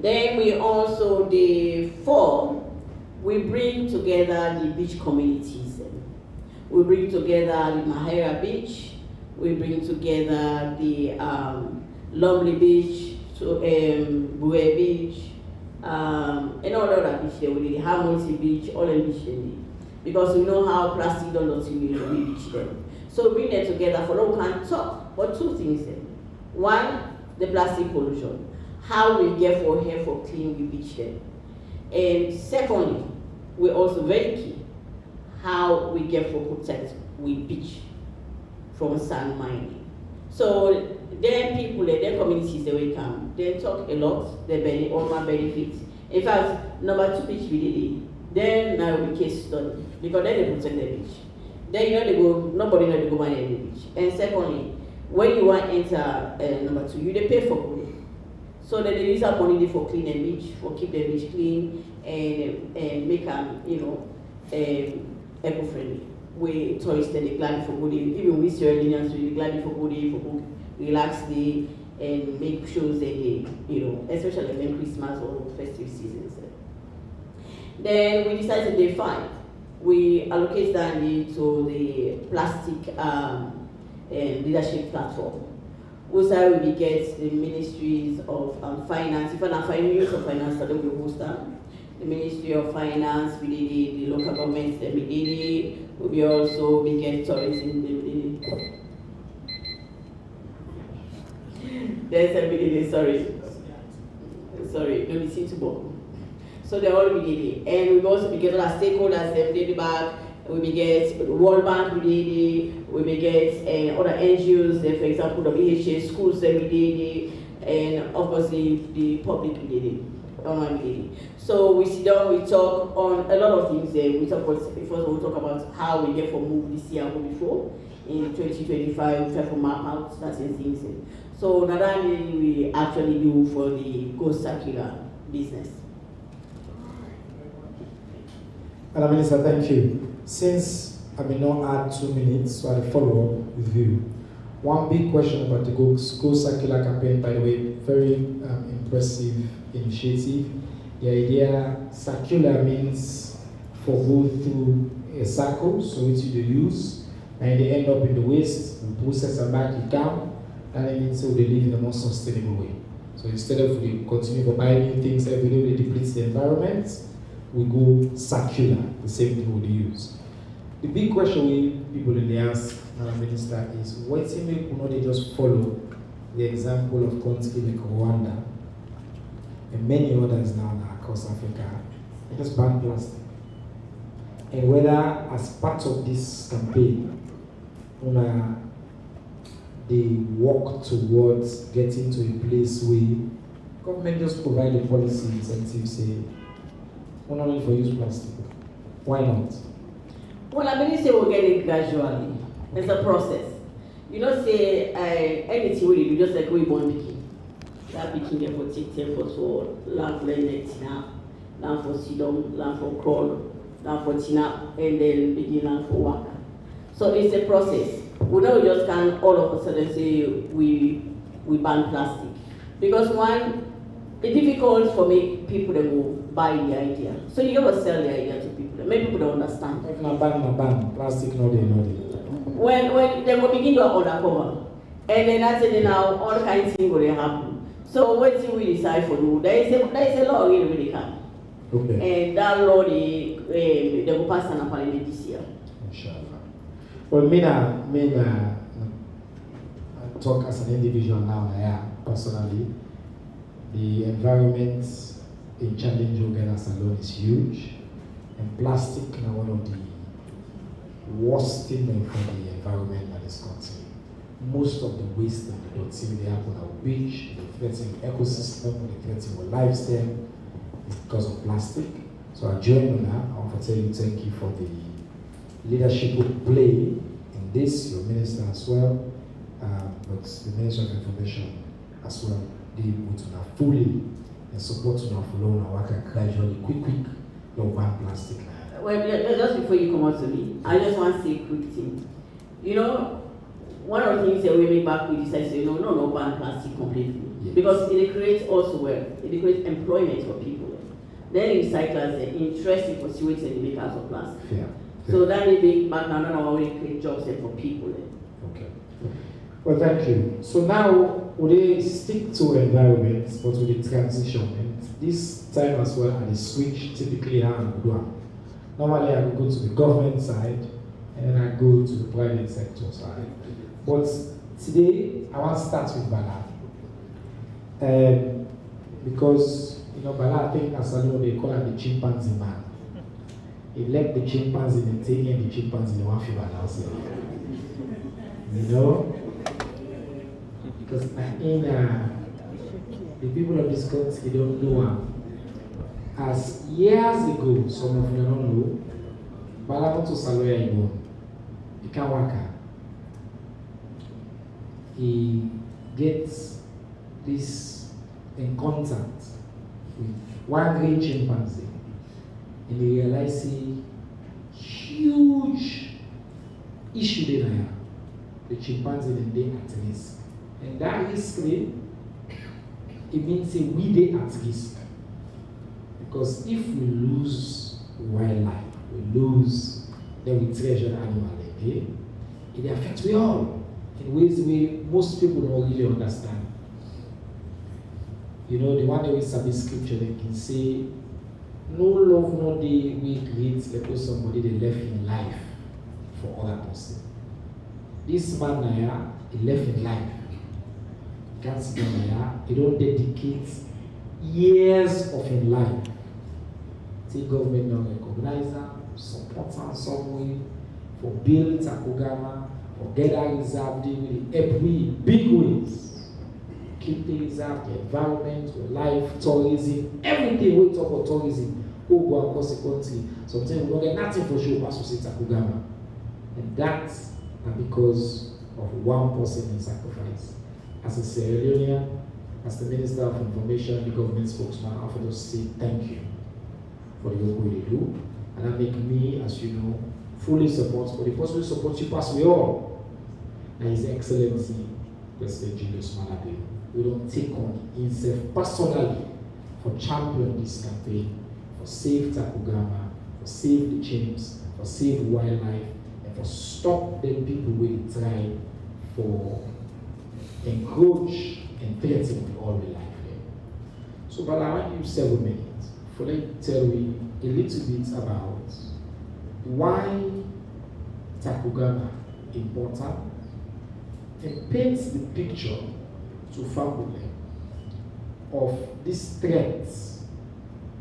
Then we also, the 4, we bring together the beach communities. We bring together the Mahera Beach, we bring together the Lovely Beach, so Bue Beach, and all other beach there, we did Hamilton Beach, all the beach there. Because we know how plastic don't lot in the beach there. So we bring them together for we can talk about 2 things there. 1, the plastic pollution, how we get for hair for clean the beach there. And secondly, we're also very key, how we get for protect with beach from sand mining. So then people, their communities, they will come. They talk a lot, they all my benefits. In fact, number 2 beach we did it. Then now we case study, because then they protect the beach. Then they go, nobody know they go manage the beach. And secondly, when you want to enter number 2, you they pay for food. So that they use that money for clean the beach, for keep the beach clean and make them, eco-friendly. We tourists they glad for good, even we Sierra Leoneans we glad for good, for relax day and make shows they especially when Christmas or festive seasons. Then we decided day 5, we allocate that to the plastic leadership platform. Also, we get the ministries of finance. If I'm Ministry of Finance, I don't be host them. The Ministry of Finance, we did the local governments, we did it. We also we get tourism. There's a bit, sorry, no listen to Bob. So they all we did it. And we also we get other stakeholders, they did it back. We get World Bank, we did it. We get other NGOs, for example, the BHA schools, we did it. And obviously the public, we did it. Online, we did it. So we sit down, we talk on a lot of things. We talk about, first we'll talk about how we get from move this year or before. In 2025, we try to map out certain things. So that we actually do for the Go Circular business. Madam Minister, thank you. Since I may not add 2 minutes, so I'll follow up with you. One big question about the Go Circular campaign, by the way, very impressive initiative. The idea, circular means for go through a circle, so it's you use, and they end up in the waste, we process and back it down, and it means so they live in a more sustainable way. So instead of we continue to buy new things every day, they deplete the environment, we go circular, the same thing we use. The big question people in the ask, Madam Minister, is what if we not just follow the example of countries like Rwanda and many others now across Africa, and just ban plastic? And whether as part of this campaign, they work towards getting to a place where government just provide a policy incentive, say, we're not only for use plastic. Why not? Well, I believe say we'll get it gradually. It's a process. You know, say anything we do, just like we born picking. That picking there for take time for so, land for net now, land for sidon, land for crawl, land for tina, and then begin land for work. So it's a process. We don't just can all of a sudden say we ban plastic. Because one, it's difficult for people to go buy the idea. So you gotta sell the idea to people. Many people don't understand. If not ban, plastic no day. When they will begin to undercover, and then that's it now all kinds of things will happen. So what do we decide for do? There is a law really come. Okay. And that law they will pass an parliament this year. Inshallah. Well, me talk as an individual now. Personally, the environment in challenge organizers alone is huge, and plastic is one of the worst things for the environment in this country. Most of the waste and the dirty they happen at beach, they threaten ecosystem, they threaten our lifestyle, it's because of plastic. So I join you now. I want to tell you thank you for the leadership you play in this, your minister as well, but the Minister of Information as well. They would have fully and support to have loan and work gradually, quick, no ban plastic. Well, just before you come out to me, I just want to say a quick thing. You know, one of the things that we make back, we decided to say, no ban plastic completely. Yes. Because it creates also wealth, it creates employment for people. Then recyclers are interested for sewage and the makers of plastic. Yeah. So that is big back now, we create jobs for people. Okay. Well, thank you. So now, will they stick to environment, but with the transition? And this time as well, and the switch typically how I do. Normally, I would go to the government side, and then I go to the private sector side. But today, I want to start with Bala. Because, Bala, I think, as I know, they call him the chimpanzee man. He left the chimpanzee and taking the chimpanzee in one few hours. Because the people of this country don't know him. As years ago, some of you don't know, Bala Amarasekaran, he can't work. He gets this in contact with one great chimpanzee, and he realizes huge issue there. The chimpanzee and they at risk. And that risk, it means we they at risk. Because if we lose wildlife, we lose, then we treasure animal again, it affects we all. in ways where most people don't really understand. You know, the one that we study scripture, they can say, no love, no day, we create because somebody they left in life for other person. This man now, he left in life. You can't see him now, he don't dedicate years of his life. The government don't recognize them, support them some way, for build Tacugama, for get that reserve, they will help we big ways. Keep the reserve, the environment, the life, tourism, everything we talk about tourism, go across the country. Sometimes we don't get nothing for sure but to say Tacugama. And that's because of one person in sacrifice. As a Sierra Leonean, as the Minister of Information, the government spokesman, I have to say thank you for the work they do. And that make me, as you know, fully support, but the person who supports you pass we all. And His Excellency, President Julius Malade. We don't take on himself personally for champion this campaign, for save Tacugama, for save the chimps, for save wildlife, and for stop the people who try for encroach and threaten with all the life there. So, but I want you 7 minutes for let me tell you a little bit about why Tacugama important and paints the picture to family of these threats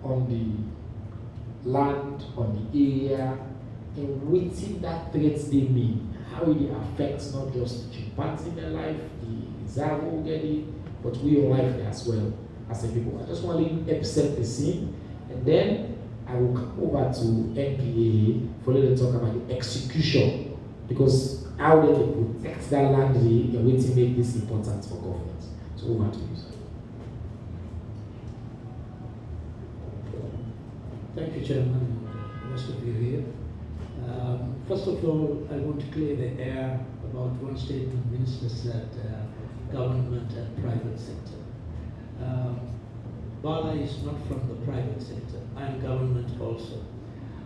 on the land, on the area, and waiting that threats they mean, how it affects not just the chimpanzee in their life, the Zavo already, but we all life there as well as a people. I just want to set the scene, and then I will come over to NPAA for a little talk about the execution, because how they protect that land and way to make this important for government. So over to you, sir. Thank you, Chairman, most of you here. First of all, I want to clear the air about one statement Minister said, government and private sector. Bala is not from the private sector. I am government also.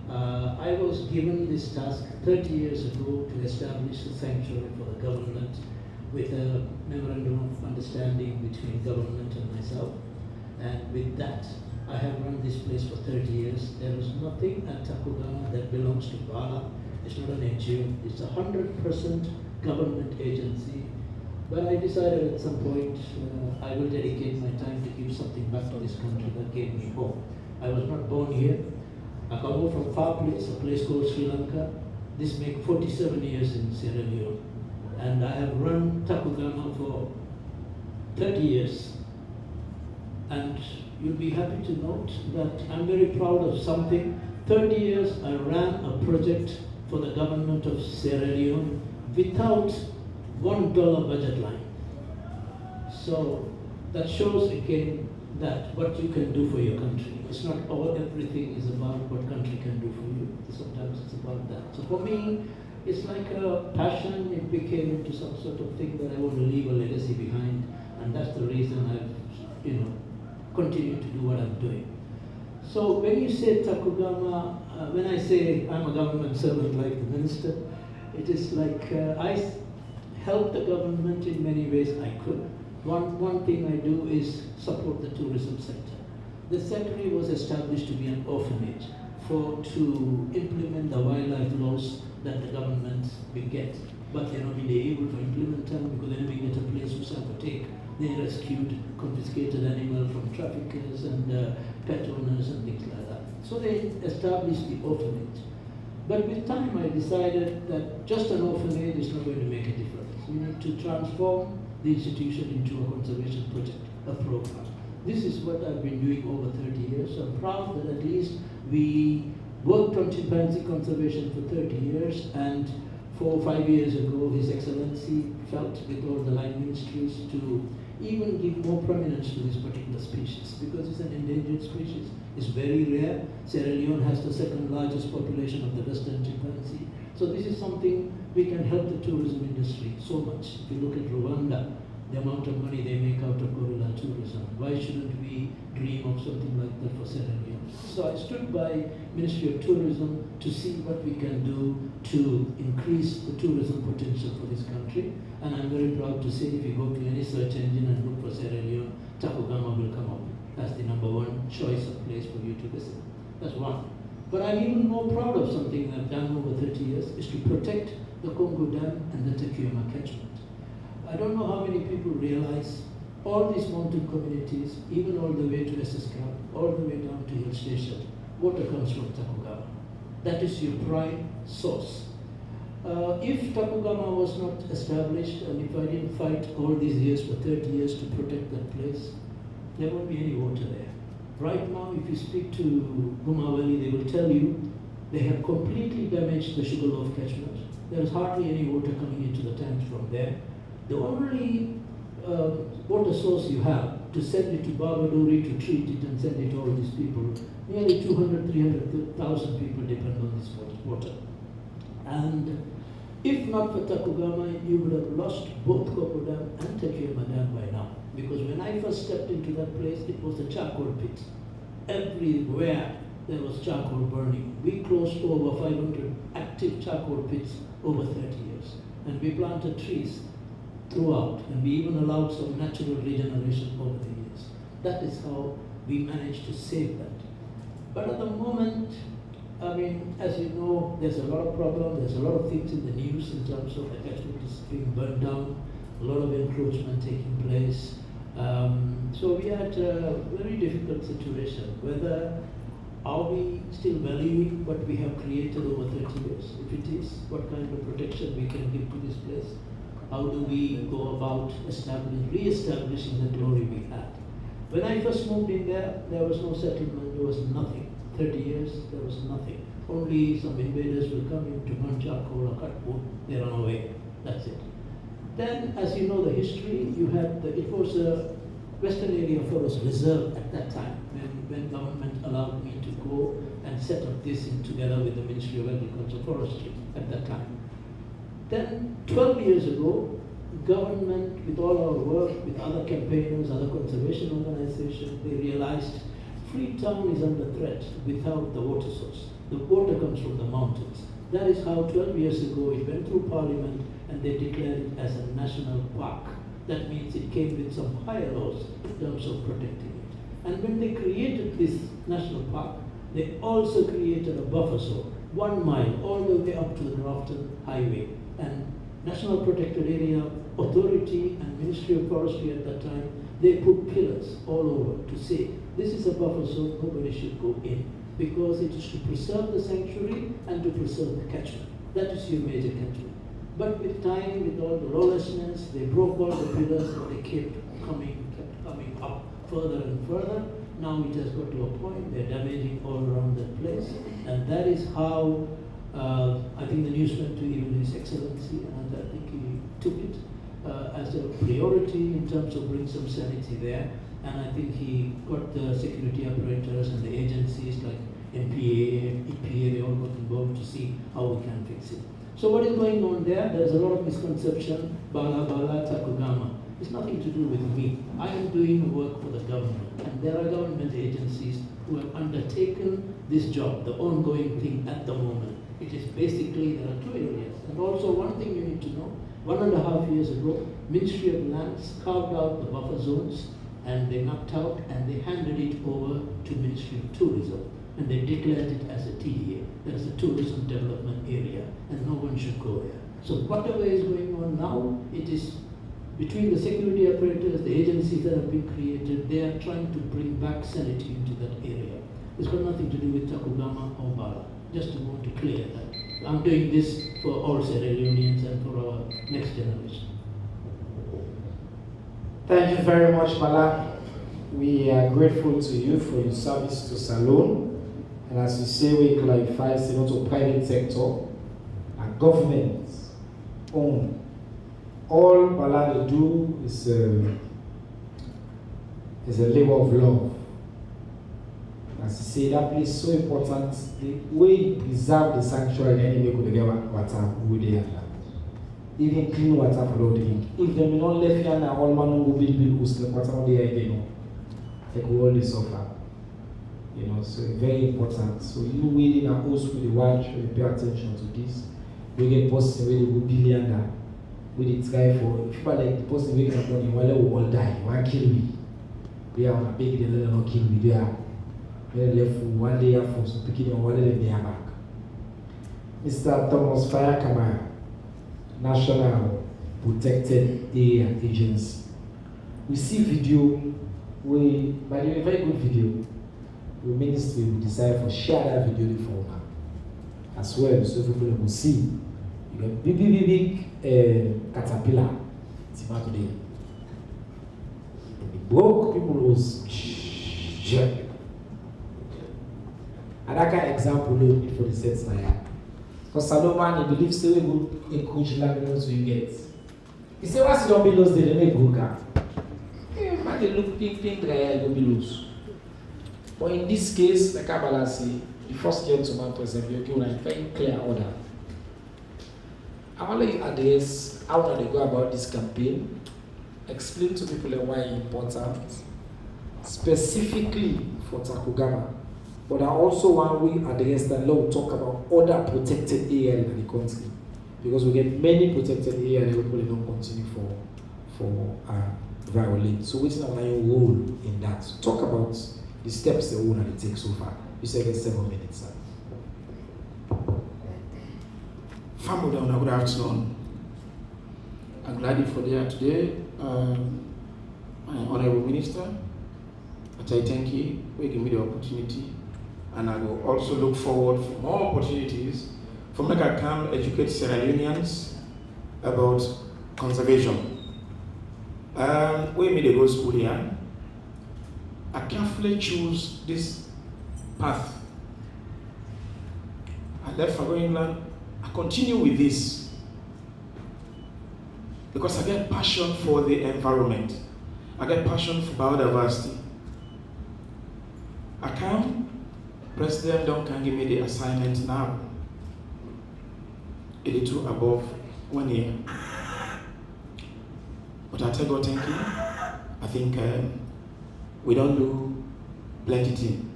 I was given this task 30 years ago to establish a sanctuary for the government with a memorandum of understanding between government and myself. And with that, I have run this place for 30 years. There is nothing at Tacugama that belongs to Bala. It's not an NGO. It's a 100% government agency. But I decided at some point I will dedicate my time to give something back to this country that gave me home. I was not born here. I come over from far place, a place called Sri Lanka. This makes 47 years in Sierra Leone. And I have run Tacugama for 30 years. And you'll be happy to note that I'm very proud of something. 30 years I ran a project for the government of Sierra Leone without $1 budget line. So that shows again that what you can do for your country. It's not everything is about what country can do for you. Sometimes it's about that. So for me, it's like a passion. It became into some sort of thing that I want to leave a legacy behind, and that's the reason I've, continued to do what I'm doing. So when you say Tacugama, when I say I'm a government servant like the minister, it is like I help the government in many ways I could. One thing I do is support the tourism sector. The sanctuary was established to be an orphanage to implement the wildlife laws that the government will get. But they're not being able to implement them because they never get a place to self-take. They rescued confiscated animals from traffickers and pet owners and things like that. So they established the orphanage. But with time I decided that just an orphanage is not going to make a difference. We need to transform the institution into a conservation project, a program. This is what I've been doing over 30 years. I'm proud that at least we worked on chimpanzee conservation for 30 years, and 4 or 5 years ago, His Excellency felt with all the line ministries to even give more prominence to this particular species because it's an endangered species. It's very rare. Sierra Leone has the second largest population of the western chimpanzee. So this is something we can help the tourism industry so much. If you look at Rwanda, the amount of money they make out of gorilla tourism. Why shouldn't we dream of something like that for Sierra Leone? So I stood by Ministry of Tourism to see what we can do to increase the tourism potential for this country. And I'm very proud to say if you go to any search engine and look for Sierra Leone, Tacugama will come up as the #1 choice of place for you to visit. That's one. But I'm even more proud of something I've done over 30 years, is to protect the Congo Dam and the Tacugama catchment. I don't know how many people realize all these mountain communities, even all the way to SS Camp, all the way down to Hill Station, water comes from Tacugama. That is your prime source. If Tacugama was not established, and if I didn't fight all these years for 30 years to protect that place, there won't be any water there. Right now, if you speak to Guma Valley, they will tell you they have completely damaged the Sugarloaf catchment. There is hardly any water coming into the tanks from there. The only water source you have to send it to Barbadori to treat it and send it to all these people, nearly 200, 300,000 people depend on this water. And if not for Tacugama, you would have lost both Congo Dam and Tacugama Dam by now. Because when I first stepped into that place, it was a charcoal pit. Everywhere there was charcoal burning. We closed over 500 active charcoal pits over 30 years. And we planted trees throughout, and we even allowed some natural regeneration over the years. That is how we managed to save that. But at the moment, I mean, as you know, there's a lot of problems, there's a lot of things in the news in terms of the catchment is being burned down, a lot of encroachment taking place. So we are at a very difficult situation. Whether are we still valuing what we have created over 30 years? If it is, what kind of protection we can give to this place? How do we go about re-establishing the glory we had? When I first moved in there was no settlement, there was nothing. 30 years, there was nothing. Only some invaders will come in to burn charcoal or cut wood, they run away. That's it. Then, as you know the history, you had it was a Western Area Forest Reserve at that time, when government allowed me to go and set up this together with the Ministry of Agriculture Forestry at that time. Then, 12 years ago, government, with all our work, with other campaigners, other conservation organizations, they realized Freetown is under threat without the water source. The water comes from the mountains. That is how 12 years ago it went through Parliament and they declared it as a national park. That means it came with some higher laws in terms of protecting it. And when they created this national park, they also created a buffer zone, 1 mile all the way up to the Grafton Highway. And National Protected Area Authority and Ministry of Forestry at that time, they put pillars all over to say, this is a buffer zone, nobody should go in, because it is to preserve the sanctuary and to preserve the catchment. That is your major catchment. But with time, with all the lawlessness, they broke all the pillars and they kept coming up further and further. Now it has got to a point, they're damaging all around that place. And that is how I think the news went to even His Excellency, and I think he took it as a priority in terms of bringing some sanity there. And I think he got the security apparatus and the agencies like NPAA, EPA, they all got involved to see how we can fix it. So what is going on there? There's a lot of misconception, Bala Tacugama. It's nothing to do with me. I am doing work for the government, and there are government agencies who have undertaken this job, the ongoing thing at the moment. It is basically, there are 2 areas. And also one thing you need to know, 1.5 years ago, Ministry of Lands carved out the buffer zones, and they knocked out and they handed it over to Ministry of Tourism, and they declared it as a TDA, that is a tourism development area, and no one should go there. So whatever is going on now, it is between the security apparatus, the agencies that have been created, they are trying to bring back sanity into that area. It's got nothing to do with Tacugama or Bala, just to want to clear that. I'm doing this for all Sierra Leoneans and for our next generation. Thank you very much, Bala. We are grateful to you for your service to Salone. And as you say, we clarify, it's not a private sector, a government owned. All Bala do is a labor of love. As you say, that place is so important. The way you preserve the sanctuary, anyway, could get water with the land. even clean water for the drink. If them not left here now, all man go build house like water they again. They go all this suffer. You know, so very important. So you waiting a house with the watch, we pay attention to this. We get person where they go billionaire. We try for people like the person where can money, while they will all die. Why kill me? We are on a big deal, not kill me. They are left for 1 day for so picking on 1 day they are back. Mr. Thomas Fire National Protected Area Agency. We see video, by the way, very good video. The ministry will decide for share that video for now as well, so people will see. You got big caterpillar today. It broke, people was and that kind of example look for the sets now. Because Salomon, he believes still good encourage language so you get. He said, what's your bills they make go car? Man, they look pink dry, go bills. But in this case, like Bala say, the first gentleman present, you give a very clear order. I want to address how they go about this campaign, explain to people why it's important, specifically for Tacugama. But I also want we address that law talk about other protected areas in the country. Because we get many protected areas that people don't continue for violate. So what's our role in that? So talk about the steps the owner take so far. You said it's 7 minutes. Family, good afternoon. I'm glad for there today. My Honorable Minister, but I thank you for giving me the opportunity. And I will also look forward for more opportunities for me to come educate Sierra Leoneans about conservation. We made a go school here. I carefully choose this path. I left for England. I continue with this because I get passion for the environment. I get passion for biodiversity. I come. President don't give me the assignment now. It is too above 1 year. But I tell God thank you. I think we don't do plenty thing.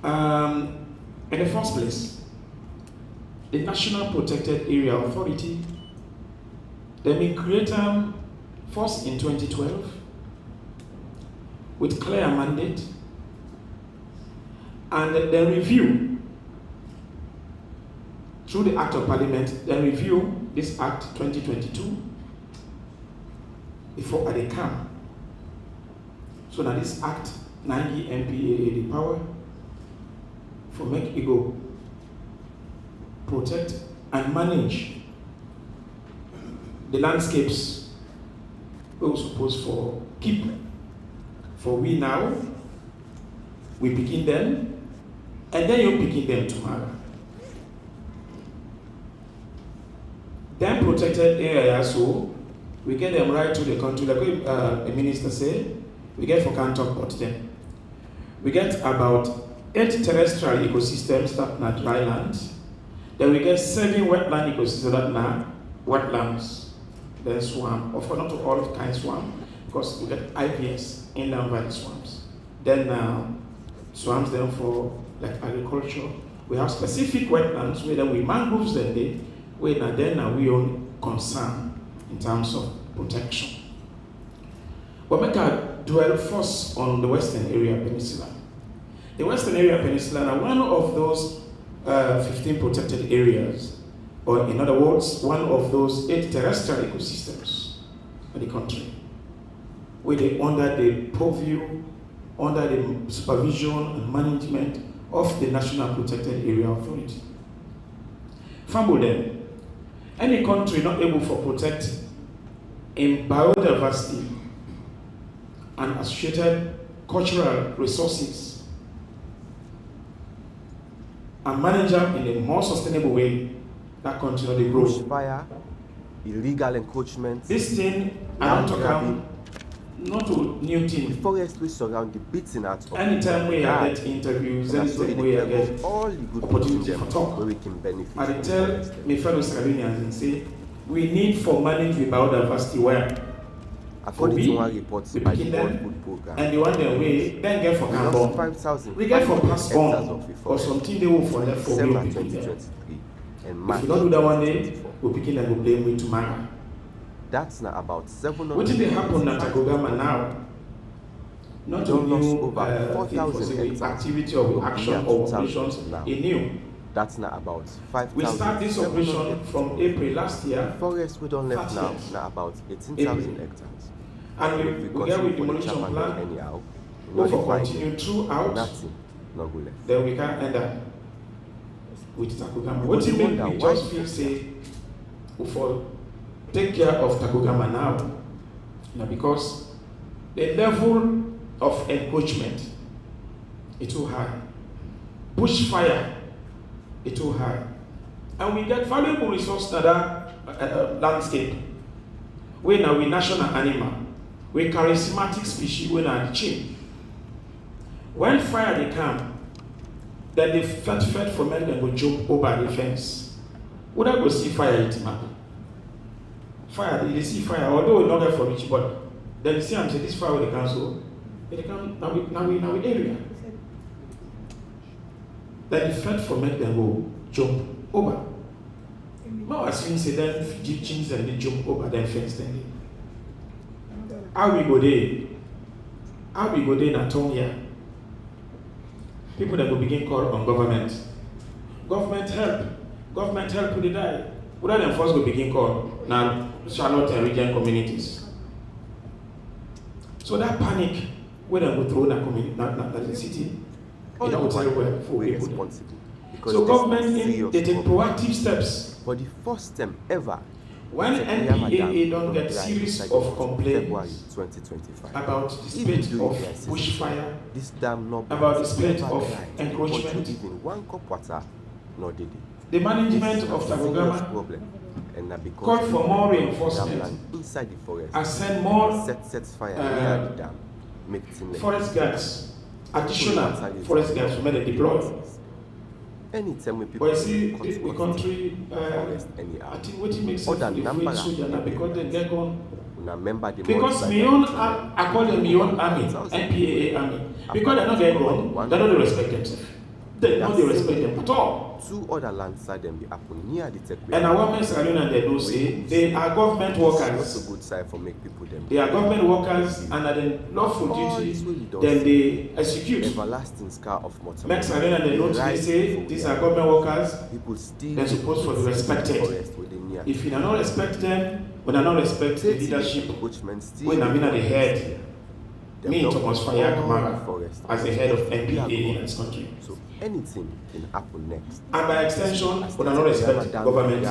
In the first place, the National Protected Area Authority, they been created first in 2012 with clear mandate, and then review through the Act of Parliament, then review this Act 2022 before they come. So now this Act 90 MPAA the power for make it go protect and manage the landscapes we were supposed for keep. For we now, we begin them, and then you begin them tomorrow. Then protected areas, so we get them right to the country. Like the minister said, we get for can't talk about them. We get about 8 terrestrial ecosystems that are dry land. Then we get 7 wetland ecosystems that are wetlands. Then swamp, of course not all kinds of swamp, because we get IPS. Inland valley swamps. Then swamps then for like agriculture. We have specific wetlands where then we mangroves then they where then we own concern in terms of protection. But make I dwell first on the Western Area Peninsula. The Western Area Peninsula are one of those 15 protected areas, or in other words, one of those 8 terrestrial ecosystems in the country, where they under the purview, under the supervision and management of the National Protected Area Authority. Fumble them. Any country not able to protect in biodiversity and associated cultural resources and manage them in a more sustainable way, that country not grow. Fire, illegal encroachment, This thing, I don't talk about not a new The thing. forest will surround the beating out of Anytime we get interviews, anytime we get all the good opportunity them for talk, where we can benefit. I from tell forest. my fellow Salonians and say, we need for manage the biodiversity well. According we, to one report we by the begin World them, Food Program, and the one that we then get for we lost carbon, 5,000 we get for pass hectares on, of the or forest something they will for left for December we will 2023 and If March we don't do that one day, 2024. we'll begin and we'll blame we tomorrow. That's now about 700. What did they happen at Tacugama now? Not We a don't lost new over 4,000 hectares activity or action or operations, now. a new. That's now about 5,000. We start this operation from April last year, Forest we don't left now, 30th. now about 18,000 April. hectares. and If we get with continue for the demolition chairman plan, anyhow, go for nullify continue it, throughout, nothing, no go left. then we can end up with Tacugama. You What go do you dey make wonder me why just you feel say, for take care of Tacugama now, because the level of encroachment is too high. Bushfire is too high. And we get valuable resource to that landscape. We now we national animal. We charismatic species we now the chain. When fire they come, then they fed for men and go jump over the fence. Would I go see fire it man? Fire, they see fire, although not there for rich, but then you see I'm saying this fire with the council, they come now we area. Then the fed for men then go jump over. Now as you say then Egyptians and they jump over then fence then. How we go there? How we go there in Atonia? People that will begin call on government. Government help will they die. Would them first go begin call now Charlotte and region communities. So that panic when they go through that community, not the city, you know tell where for we're people. responsible. Because So this is government a serious they take problem. proactive steps. For the first time ever, When NPAA don't get series of complaints February 2025. about the Even spate during of their season, bushfire, this dam not about the built, spate never of dried, encroachment. or even one cup water, nor did it. the management of Serious Tacugama problem. And now because called for more the reinforcement land inside the forest, and send more set fire near the dam, make it forest guards, additional forest guards to make deploy. Anytime when people But you see, cut the country, forest anyhow, I think what it makes Other sense for the number French soldier now because they get gone. una member the Because my own, I call them my own army, NPAA army. Because they're not get gone, they don't respect themselves. They don't respect them at all. two other landside them be happen near the tech. And our women and they don't say they are government That's workers. a good side for make people them. They are government workers and are then lawful duty, then they execute. Everlasting scar of mortal. Next and they don't they say these are government workers. People still They're supposed to be respected. If you do not respect them, when I don't respect the leadership, when I'm in at the head, me Thomas Fire Kamara as the head of NPAA in this country. So anything can happen next. And by extension, when I don't respect government,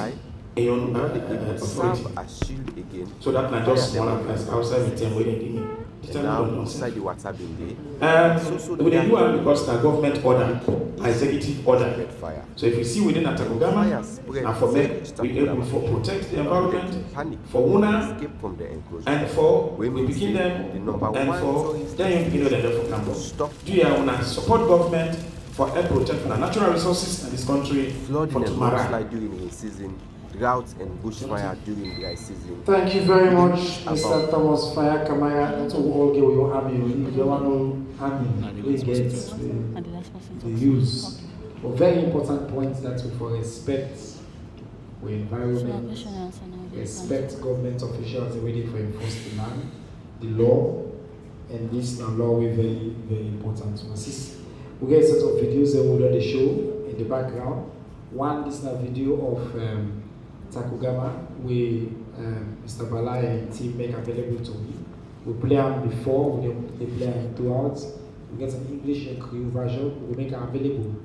a own authority. Serve as shield again. So that not just small place outside the time where they give me. And now inside the water bin there. We dey do it because the government order, executive order. Fire. So if you see within Tacugama, and for make we able for protect the environment, Panic. for una, Escape from the enclosure. and for we Women begin say them, the number and one for tourist then you begin them for campus. Stop Do you una support government for help protect the natural resources in this country flooding for and tomorrow? landslide during rain season, drought and bushfire during dry season. Thank you very much, About- Mr. Thomas Fire Kamaya. That's what we all get with your army. If you want to army, we get the use. But very important point that we for respect our environment, respect government officials ready for enforce the land, the law, and this now law we very, very important to us. We get a set of videos that we'll the show in the background. One, this is a video of Tacugama, we Mr. Bala and team make available to me. We play them before, we play them throughout. We get an English and Creole version, we make it available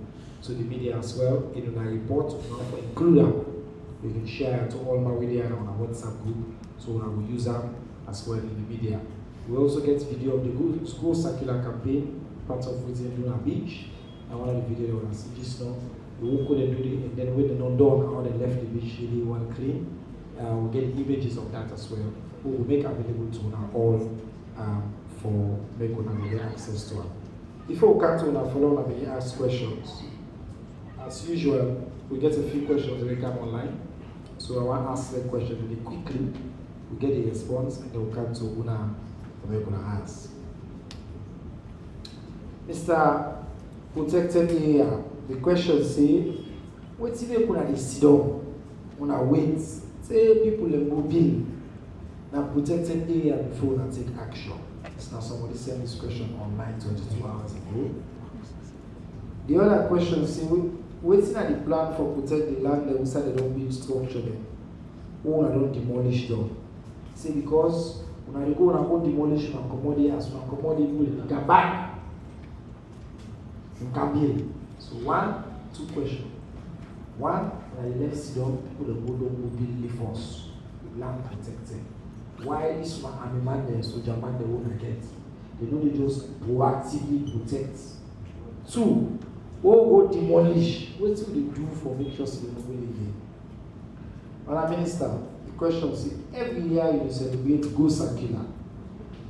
to the media as well in our report. We include them. We can share to all my media on our WhatsApp group, so we will use them as well in the media. We also get video of the good school circular campaign, part of within Luna Beach. And one of the videos they want to see just now. We will go and do it, and then when they're not done, how they left the beach really well clean. We'll get images of that as well. We will make available to now all for make una get access to it. Before we come to una follow una may ask questions. As usual, we get a few questions that come online. So I want to ask the question really quickly. We get the response and then we'll come to una for make una ask. Mr. Protected Area, the question say, what's if you put sit down, una wait, say people are mobile, now protected area before they take action. It's now somebody sent this question online 22 hours ago. The other question say, waiting at the plan for protect the land that we said they don't build structure them. Or don't demolish them. Say because when I go and go demolish and commodity as one commodity will come back. So 1, 2 questions. One, when I left Sidon, people that go build the force, land protected. Why this one I'm a man there, so Japan they won't get. They don't just proactively protect. 2, go demolish. What will they do for make sure they don't win again? Madam Minister, the question is every year you celebrate Go Circular.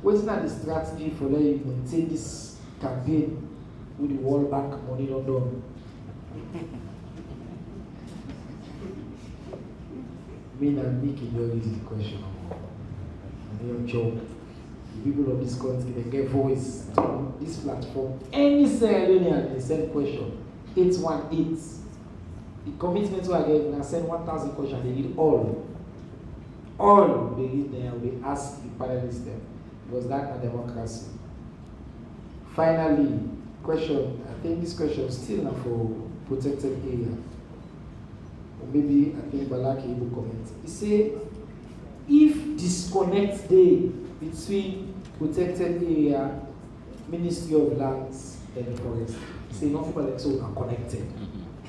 What's not the strategy for them to maintain this campaign with the World Bank money not done? Me and Nicky don't use the question. And your job, the people of this country, they get voice to this platform. Any Sierra Leonean, they send question. 818. The commitment I gave, when I send 1,000 questions, they read all. All they read there, they ask the panelists them. Was that a democracy? Finally, question, I think this question is still not for protected area. Or maybe I think Bala will comment. He say, if disconnect day between protected area, Ministry of Lands and Forest, say not people like so are connected.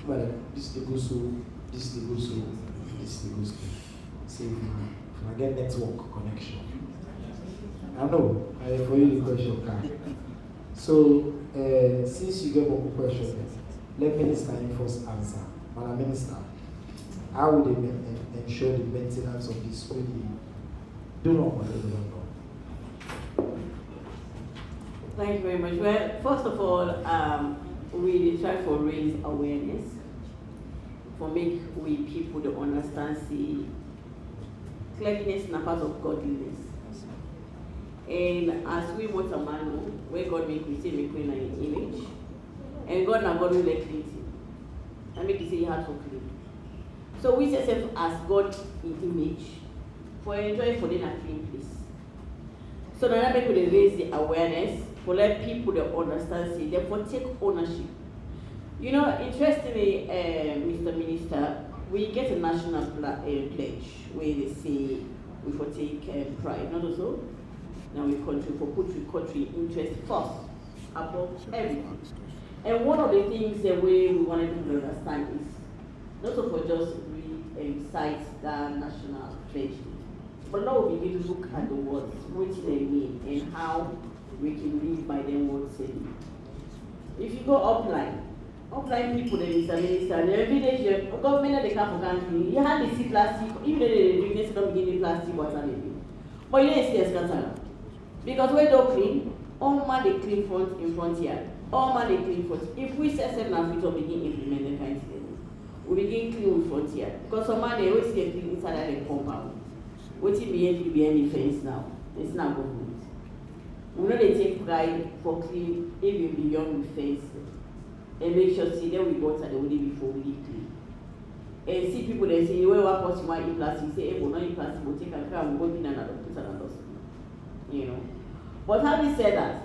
But like, this they go so, this they go so, this they go so. Say if I get network connection. I know, I for you the question can. So since you get more questions, let Minister first answer. Madam Minister, how would they ensure the maintenance of this really do not want to know? Thank you very much. Well, first of all, we try to raise awareness for make we people to understand the cleanliness and part of godliness. And as we want a man where God make we say make we in an image, and God now God will like clean. And make you say you have to clean. So we say as God in image for enjoy for them a clean place. So now make we raise the awareness for let people to understand, see, therefore take ownership. You know, interestingly, Mr. Minister, we get a national pledge where they say we for take pride, not also. Now we country for put country interest first above everything. And one of the things that we wanted people to understand is not for just recite the national pledge, but now we begin to look at the words, which they mean, and how we can live by them words. If you go offline people, they Mr. Minister, every day, government they come for country, you have to see plastic, even though they drink, they don't begin with plastic water. But you don't see a scandal. Because we don't clean, all man they clean front in front here. All man they clean front. If we say seven and we begin implement the kind of thing, we begin clean with front here. Because some man they always get clean inside the compound. What if be any fence now? It's not government. We know they take pride for clean even beyond the fence. And make sure see them we water the only before we clean. And see people they say, well, what person want in plastic? Say, hey, we'll not in plastic, we'll take a car and we'll go in another put another. You know. But having said that,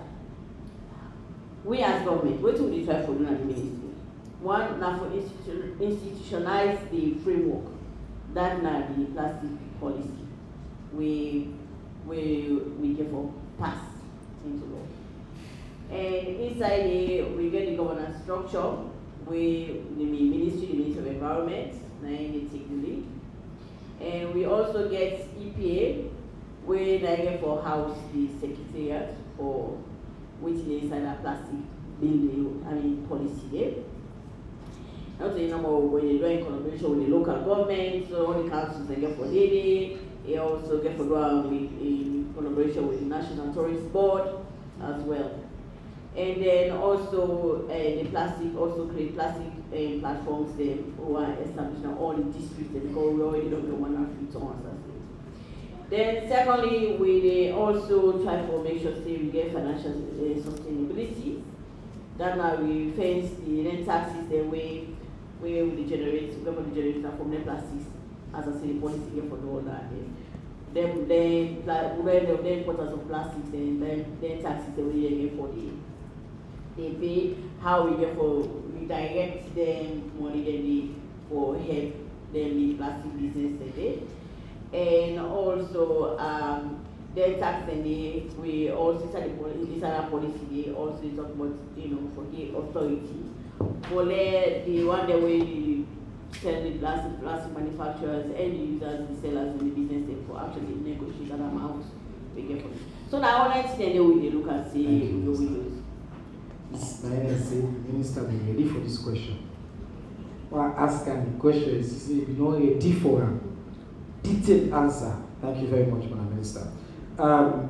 we as government, what do we try for doing at the ministry? One, now for institutionalize the framework that now the plastic policy we get for pass into law. And inside it, we get the governance structure, we the Ministry of Environment, now they take the lead. And we also get EPA, where they get for house the secretariat for which is inside a plastic building, policy there. Not the number when they do in collaboration with the local government, so all the councils they get for daily, He also get for in collaboration with the National Tourist Board as well. And then also the plastic, also create plastic platforms them who are established in all the districts because we already don't get 150 tons. Then secondly, we also try to make sure we get financial sustainability. That now we face the rent tax system where we generate, government generates from net plastics as I say the policy here for all that. Then the importance of plastics and then taxes that we get for they pay, how we get for redirect them money then for help them the plastic business today. And also their tax and we also inside our policy they also talk about for the authority. For the one that we sell the plastic manufacturers and the users, the sellers in the business they for actually negotiate that amount we get from it. So now all next thing they will look and see the windows. Ms. Minister, be ready for this question. Well, ask the question is you know ready for a detailed answer. Thank you very much, Madam Minister.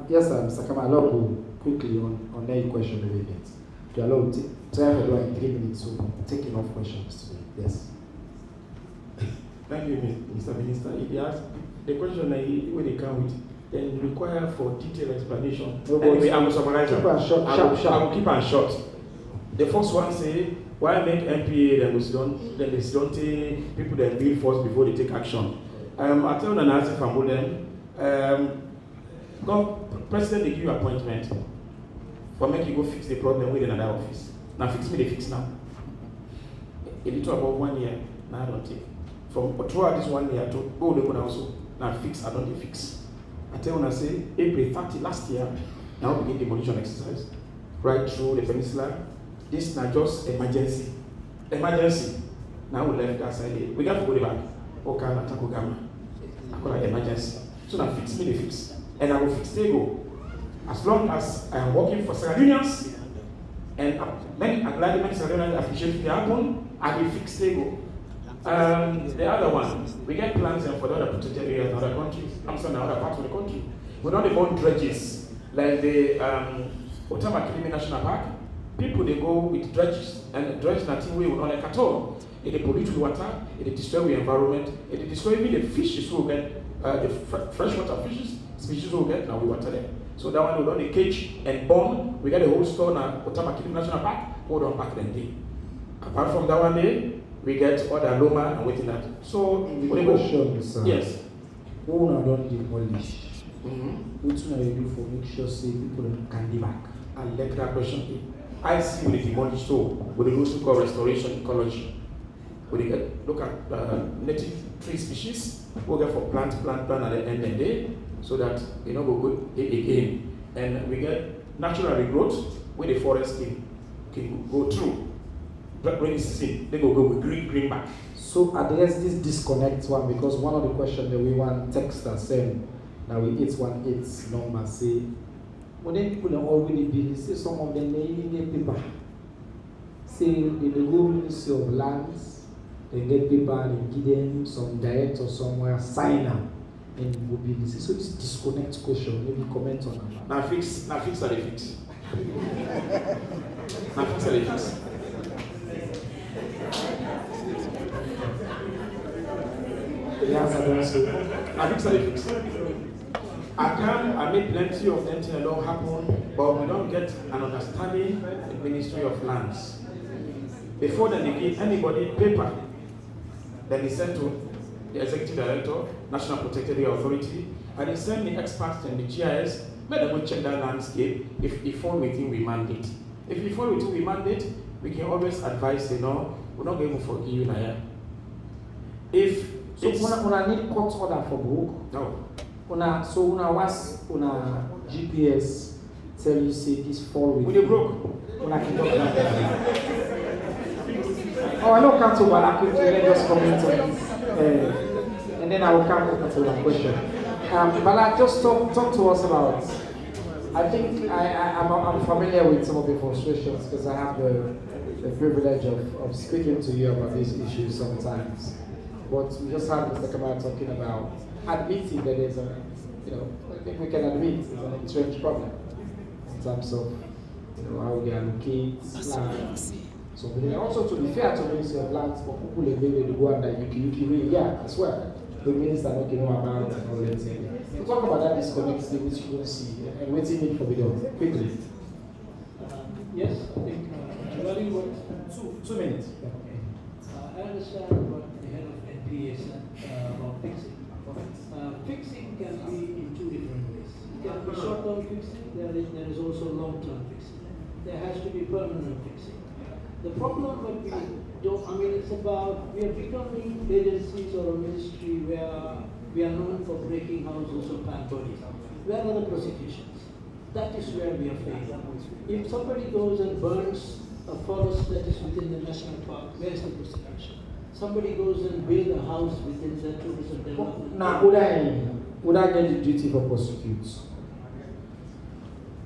Yes, Mr. Kama, I'll go quickly on that question a little bit. To allow try to do in 3 minutes, so take enough questions today. Yes. Thank you, Mr. Minister. If you ask the question when they come with, then require for detailed explanation. No, anyway, I will summarize them. Keep short, I will keep it short. The first one say, why make MPAA then they don't take people that build first before they take action? I tell an answer from them. President, they give you appointment for make you go fix the problem with another office. Now fix me, they fix now. A little about 1 year, now I don't take. From throughout this 1 year to go they also now fix, I don't fix. I tell when I say April 30 last year, now begin demolition exercise. Right through the peninsula. This is not just emergency. Emergency. Now we left that side. We got to go back. Okay, Tacugama. I call it emergency. So now fix me the fix. And I will fix the go. As long as I am working for Sarah Unions, and I'm glad the Sarah Unions appreciate the happen, I will fix the go. The other one, we get plans for the other protected areas in other countries, I'm sorry, in other parts of the country. We don't even dredges, like the Otamakilimi National Park. People they go with dredges, and dredge nothing we will not like at all. It pollute the water, it destroy the environment, it destroy even the fishes who get the freshwater fishes species who get now we water them. So that one we don't cage and bomb. We get a whole store now Otamakilimi National Park, hold on back then day. Apart from that one day, we get other Loma and waiting that. So the question is yes. Who now don't demolish? What do you do for make sure say people can be back? I like that question. I see with the demolished so with the rules we call restoration ecology. We get look at native tree species, we get for plant at the end of the day, so that we know we go again. And we get natural regrowth where the forest can go through. But when it's season, they go with green back. So address this disconnect one because one of the questions that we want text us saying now we 818 number say when they people are already busy, say some of them they even get paper. Say they go Ministry of Lands, they get paper and give them some director somewhere sign up and mobility. So this disconnect question, maybe comment on that. Now fix are the fix. Now fix are the fix. The answer don't say. Now fix are the fix. I made plenty of them things that don't happen, but we don't get an understanding in the Ministry of Lands. Before then they give anybody paper, then they send to the Executive Director, National Protected Area Authority, and they send the experts and the GIS, let them go check that landscape if it fall within we mandate. If it fall within we mandate, we can always advise, we're not going to forgive you now. If so una need court order for book? No. So was GPS tell you say this fall with you broke. Oh, I don't come to Bala quickly, let us comment on this. And then I will come to the question. Bala, just talk to us about, I think I'm familiar with some of the frustrations because I have the privilege of speaking to you about these issues sometimes. but we just had Mr. Kamara talking about admitting that there's a, I think we can admit it's an entrenched problem in terms of, how we allocate land. So, but also to be fair to the Ministry of Lands, for people like maybe the one that you as well. The minister not know about and all that. To talk about that disconnect, which you don't see, and what's in it for video quickly. Yes, I think really what 2 minutes. I understand what the head of NPAA said about fixing. Fixing can be in two different ways. It can be short-term fixing. There is also long-term fixing. There has to be permanent fixing. The problem that we don't, it's about, we are becoming agencies or a ministry where we are known for breaking houses or pan bodies. Where are the prosecutions? That is where we are failing. If somebody goes and burns a forest that is within the national park, where is the prosecution? Somebody goes and builds a house within the tourism development. Now, would I get the duty for prosecute?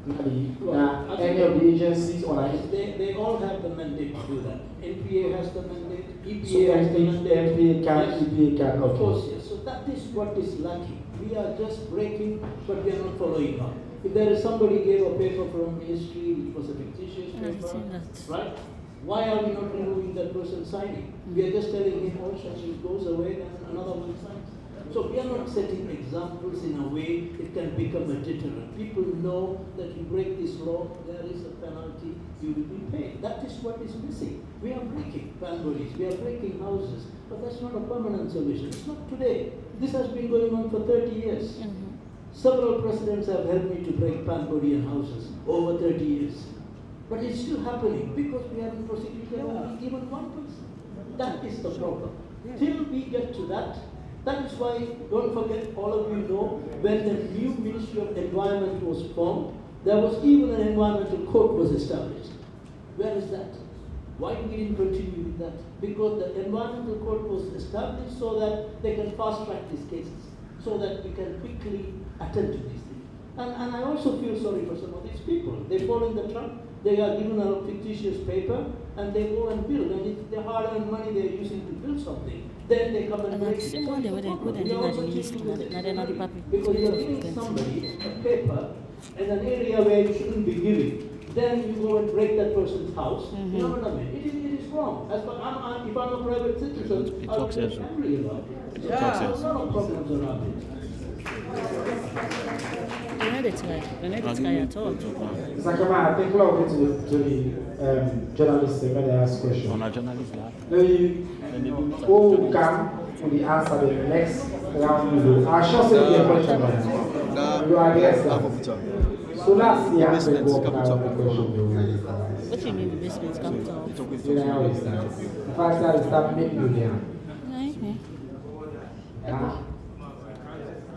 Any of the agencies on they all have the mandate to do that. NPA has the mandate, EPA so has the mandate. NPA can, yes. EPA can. Of course, yes. So that is what is lacking. We are just breaking, but we are not following up. If there is somebody gave a paper from ministry which was a fictitious paper, right? Why are we not removing that person signing? We are just telling him, oh, it goes away, then another one signs. So we are not setting examples in a way it can become a deterrent. People know that you break this law, there is a penalty, you will be paid. That is what is missing. We are breaking families, we are breaking houses, but that's not a permanent solution. It's not today. This has been going on for 30 years. Several presidents have helped me to break Pan-Bodian houses over 30 years. But it's still happening because we haven't prosecuted even one person. That is the problem. Till we get to that, that is why, don't forget, all of you know, when the new Ministry of Environment was formed, there was even an environmental court was established. Where is that? Why we didn't continue with that? Because the environmental court was established so that they can fast track these cases, so that we can quickly attend to these things. And I also feel sorry for some of these people. They fall in the trap, they are given a fictitious paper, and they go and build. And it's the hard-earned money they are using to build something. Then they come and break it. Because you are giving somebody a paper in an area where you shouldn't be giving. Then you go and break that person's house. You know what I mean? It is wrong. As but if I'm a private citizen, I'll be angry about it. There are a lot of problems around it. They're not Sakama, I think we'll go to the journalists when they ask questions. Who come to the answer the next round you do? I'll show you the question. You are yes. So last year, we go the question. what do you mean the basement comes out? You know how it starts. The first time it starts making you there.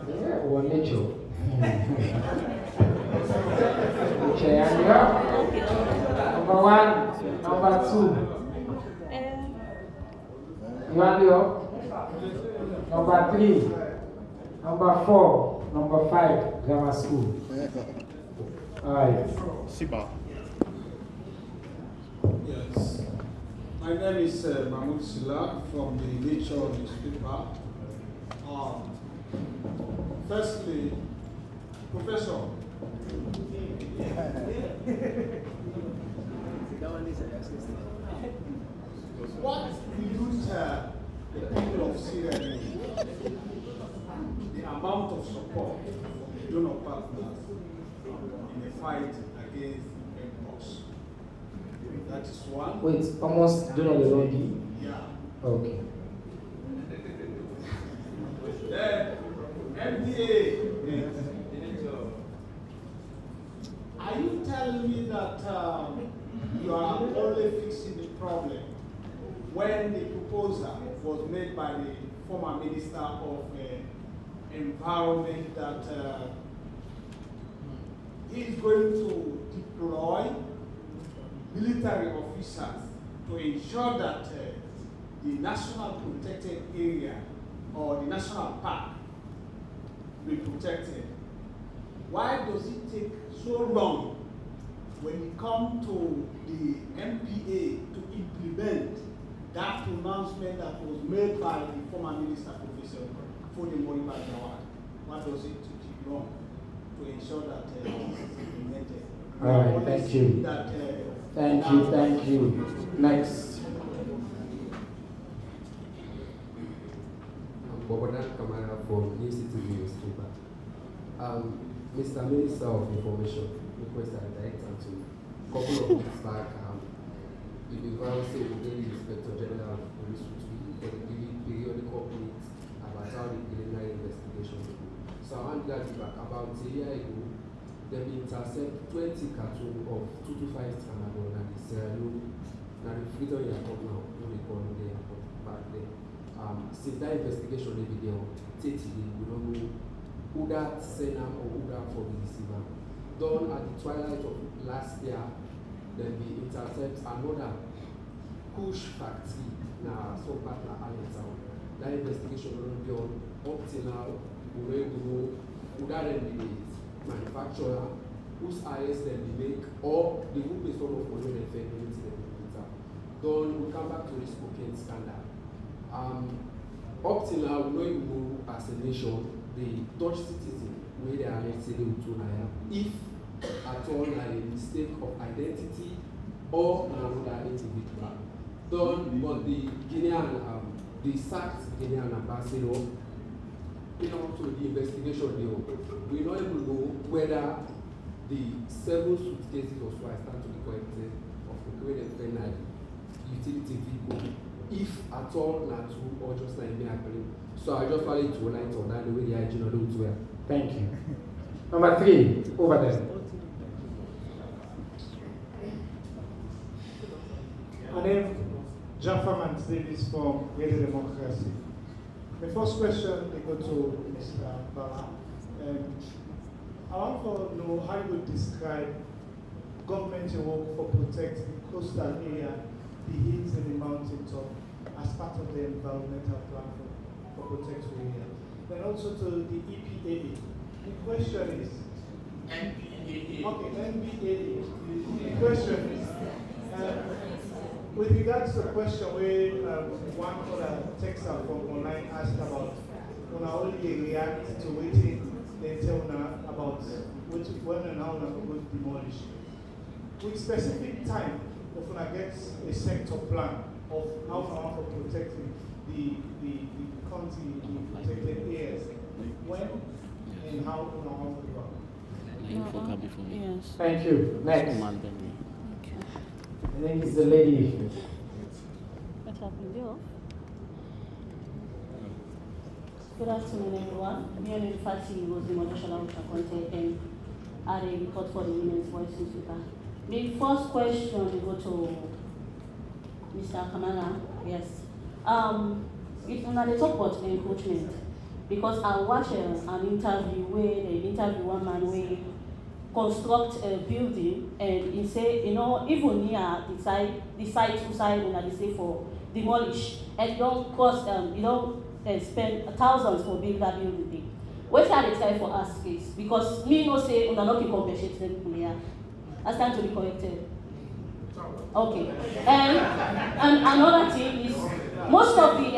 Yeah, or nature. Number 1, number 2. You want to go? Number 3, number 4, number 5, grammar school. Alright. Siba. Yes. My name is Mahmoud Silla from the Nature newspaper. Firstly, Professor, what will you tell the people of Syria the amount of support from donor partners in the fight against MPOX? That is one. Wait, almost donor the lobby? Yeah. Okay. Then MPAA. Are you telling me that you are only fixing the problem when the proposal was made by the former Minister of Environment that he is going to deploy military officers to ensure that the national protected area or the national park be protected? Why does it take so long when it comes to the MPA to implement that pronouncement that was made by the former minister, Professor Foday Sahr? What does it do wrong to ensure that this is implemented? All right, thank you. Thank you. Next. Bala Amarasekaran from New City Newspaper. Mr. Minister of Information, request I direct to a couple of weeks back, the Daily Inspector General of Police for the periodical updates about how the preliminary investigation will go. So I want that about a year ago, they intercept 20 cartons of 225 tramadol and the Sierra Leone, and the freedom airport now, what they call the airport back then. Since that investigation they began, we don't know who that sender or who that for the receiver. Done at the twilight of last year, then we intercept another push factory now, so partner Allentown. That investigation will be on up till now. We don't know who that manufacturer, whose IS then they make, or the who pay some of money they fed into the computer. Then we come back to the spoken standard. Up till now, we don't even know as a nation the Dutch citizen where they are let's say if at all like a mistake of identity or another individual. Done, but the Guinean, the sacked Guinean ambassador, to the investigation deal, we're not able to know whether the 7 suitcases or so I stand to be collected of procurement fentanyl utility vehicle, if at all not true or just like me happening. So I just wanted to light on that the way the IG not do well. Thank you. Number 3, over there. My name is Jaffa Davis from Radio Democracy. The first question they go to Mr. Bala. I want to know how you would describe government work for protecting coastal area, the hills and the mountaintop, as part of the environmental plan for protected area. Then also to the EPAA. The question is NPAA. Okay, NPAA. The question is with regards to the question where one other texter from online asked about when I only react to waiting they tell about when and how we go to demolish. With specific time, if I get a sector plan of how I want to protect the county, the protected areas, when and how I want to do it. Yes. Thank you. Next. I think it's the lady. What happened there? Good afternoon, everyone. Beyond Fati was the Modeshala Uchakonte and I report for the Women's Voice newspaper. The first question we go to Mr. Kamala. Yes. It's on the talk about encroachment because I watched an interview where they interview one man where construct a building and he say, even near the site two side when they say for demolish and don't cost spend thousands for build that building. What are the time for us case? Because me no say una not compensate them here. I stand to be corrected. Okay. And another thing is most of the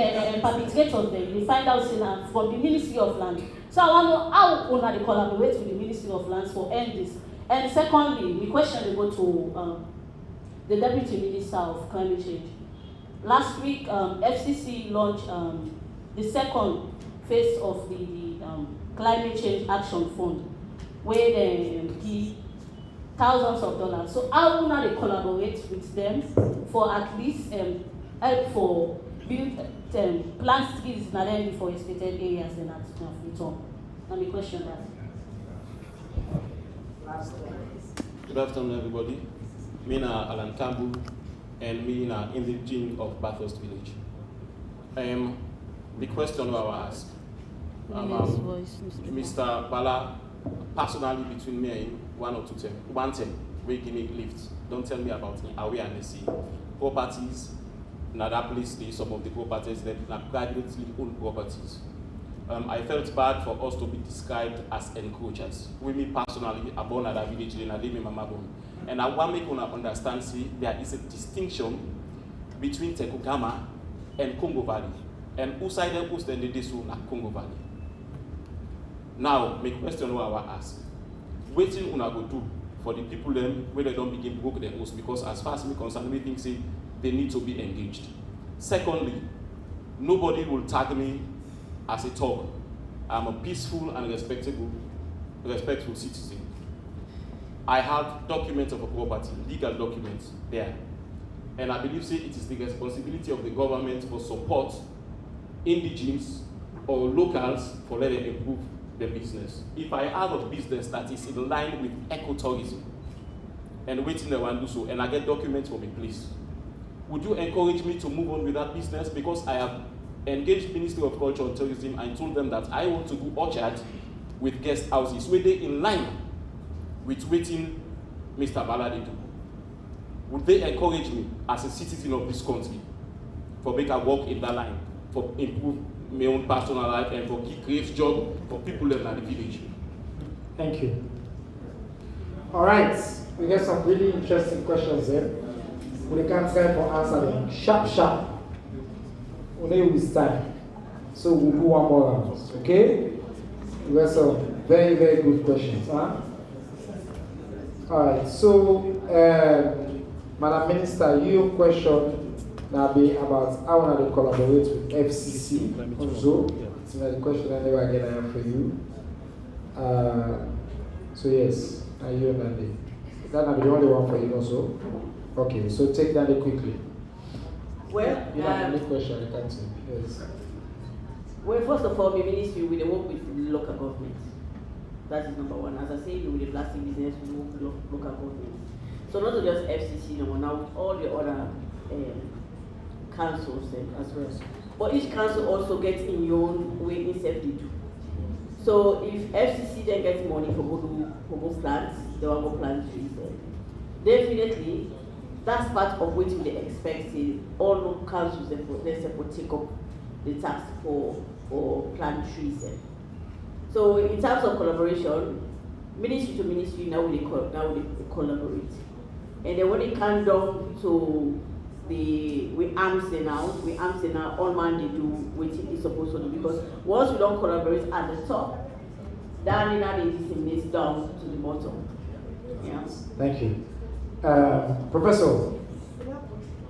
perpetrators they find out from the Ministry of Land. So I want to know how una they collaborate with the Ministry of Lands for end this. And secondly, the question will go to the Deputy Minister of Climate Change. Last week, FCC launched the second phase of the Climate Change Action Fund, where they give thousands of dollars. So how will they collaborate with them for at least help for build plant trees not only for deforested areas and at return? And the question that. Good afternoon, everybody. Me na Alan Campbell, and me na indigene of Bathurst Village. The question I will ask, Mr. Bala, personally between me and him, one thing, we give me lifts. Don't tell me about awareness. Properties, now that place, some of the properties that are privately owned properties. I felt bad for us to be described as encroachers. With me personally, I born at a village in a Mima Yema. And I want to make you understand, see, there is a distinction between Tacugama and Congo Valley. And who side them who's then this one at Congo Valley. Now, my question what I will ask. Waiting una go do for the people them where they don't begin to work their host, because as far as me concerned, we think say they need to be engaged. Secondly, nobody will tag me as a talk. I'm a peaceful and respectful citizen. I have documents of a property, legal documents there. And I believe say it is the responsibility of the government for support indigenous or locals for let them improve their business. If I have a business that is in line with ecotourism and waiting they want to do so, and I get documents from a place, would you encourage me to move on with that business? Because I have engaged Ministry of Culture and Tourism and told them that I want to do orchard with guest houses where they in line with waiting Mr. Bala they do. Would they encourage me as a citizen of this country for make a work in that line, for improve my own personal life and for create job for people in the village? Thank you. All right, we got some really interesting questions there. We can't try for answering sharp. Only with time. So we'll do one more round, okay? We got some very, very good questions, huh? All right, so Madam Minister, your question now be about how want to collaborate with FCC also. It's the question I never again for you. So yes, are you on that day? That will be the only one for you also. Okay, so take that quickly. Well, you have any question? I can't see. Yes. Well, first of all, the ministry will work with local government. That is number one. As I say, with the plastic business, we work with local government. So not just FCC, no, now with all the other councils as well. But each council also gets in your own way itself they do. So if FCC then gets money for go plants, they will go plant trees. Definitely, that's part of what we expect. All local councils they take up the tax for plant trees. So in terms of collaboration, ministry to ministry now we collaborate. And then when it comes down to we arms now, all man they do what it is supposed to do, because once we don't collaborate at the top, then it disseminates down to the bottom. Yeah. Thank you. Professor,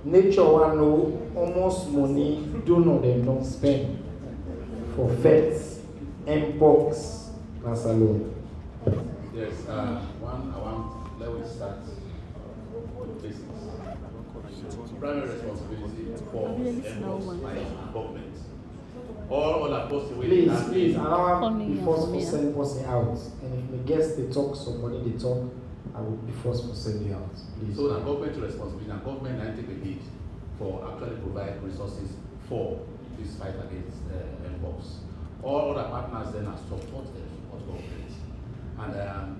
nature one know almost money do not them don't spend for feds, MPOX, and salon. Yes, let me start with basics. Primary responsibility for MPOX by government. All other possibilities. Please, allow me to send person out. And if the guests they talk, somebody they talk, I will be forced to send you out. Please. So the government responsibility, and government I take a lead for actually provide resources for this fight against MPOX. All other partners then are support government. And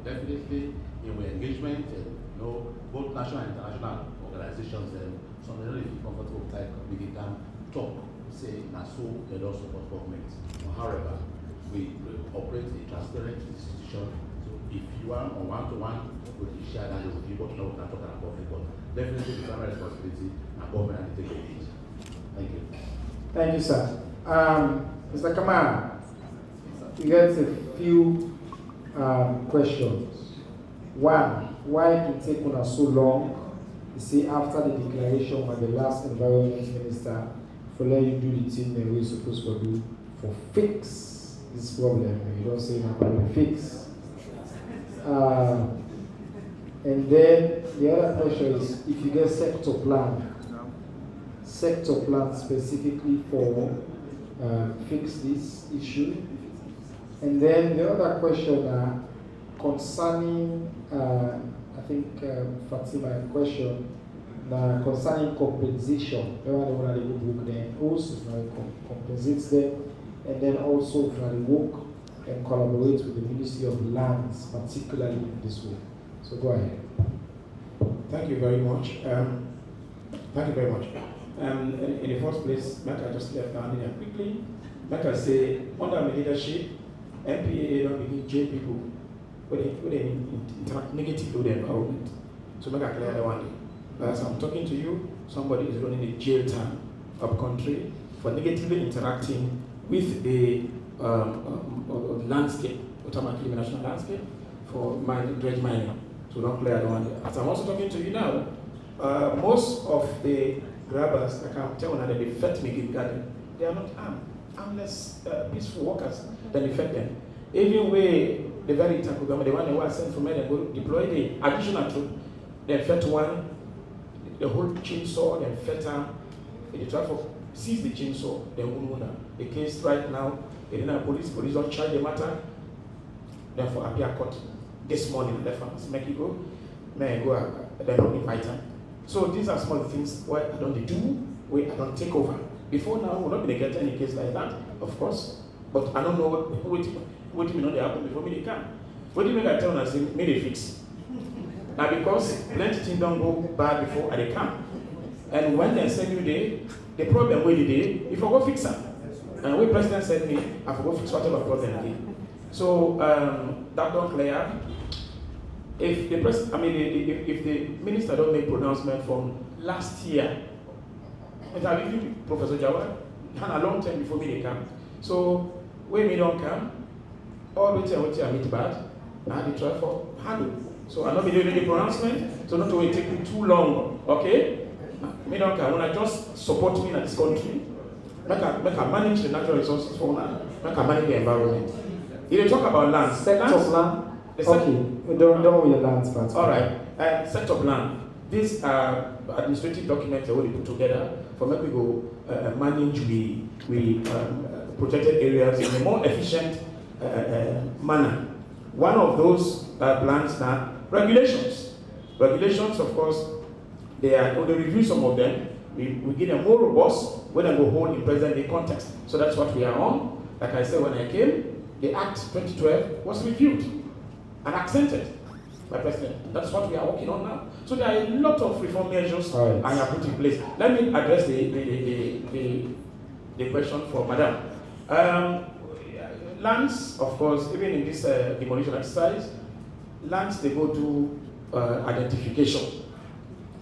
definitely in our engagement, both national and international organizations, some really feel comfortable like we can talk, say, so they don't support government. However, we operate a transparent institution. So if you are on one-to-one, we will share that with people, we can talk about government. But definitely the primary responsibility and government and take a lead. Thank you. Thank you, sir. Mr. Kamara, we got a few questions. One, why did it take on so long? You see, after the declaration by the last environment minister, for let you do the thing that we're supposed to do for fix this problem. You don't say about fix. And then the other question is, if you get sector plan specifically for fix this issue. And then the other question concerning, I think Fatima question concerning compensation. They want to book them also compensates them, and then also if they work and collaborate with the Ministry of Lands, particularly in this way. So go ahead. Thank you very much. In the first place, I just left down here quickly. Like I say, under my leadership, NPAA don't begin jail people with they interact negatively with the environment. So make I clear that one day. As I'm talking to you, somebody is running a jail term up country for negatively interacting with the landscape, automatically the national landscape, for dredge mining. So don't play around. As I'm also talking to you now, most of the grabbers, I can tell now that they fed me in garden, they are not armless, peaceful workers that affect them. Even where the very Tacugama, the one who was sent from there, they go deploy the additional troop, they fed one, the whole chainsaw, then fed her, they try to seize the chainsaw, then wound her. The case right now, they didn't have police don't charge the matter, therefore appear court this morning, left us make you go, may I go, they don't invite her. So these are small things where I don't do, where I don't take over. Before now, we're not going to get any case like that, of course. But I don't know what do you know they happen before me they come. What do you make I tell them? I say, me they fix. Now because plenty things don't go bad before they come. And when they send you there, the problem where you did, if I go fix them. And when president sent me, I forgot fix whatever problem I did. So that don't clear. If the if the minister don't make pronouncement from last year, it have been Professor Jawad, and a long time before me they come. So when me don't come, all the time I meet bad, now they try for handle. So I not be doing any pronouncement, so not to wait take me too long. Okay? Me don't come. When I just support me in this country, make I manage the natural resources for now, make I manage the environment. If you talk about land, Set of land. Okay, don't with the land part. All right, set of land. These are administrative documents that we put together for maybe go manage we protected areas in a more efficient manner. One of those plans are regulations. Regulations, of course, they are going to review some of them. We give them more robust when they go hold in present day context. So that's what we are on. Like I said when I came, the Act 2012 was reviewed and accented by President. That's what we are working on now. So there are a lot of reform measures I have put in place. Let me address the question for Madam. Lands, of course, even in this demolition exercise, lands they go to identification.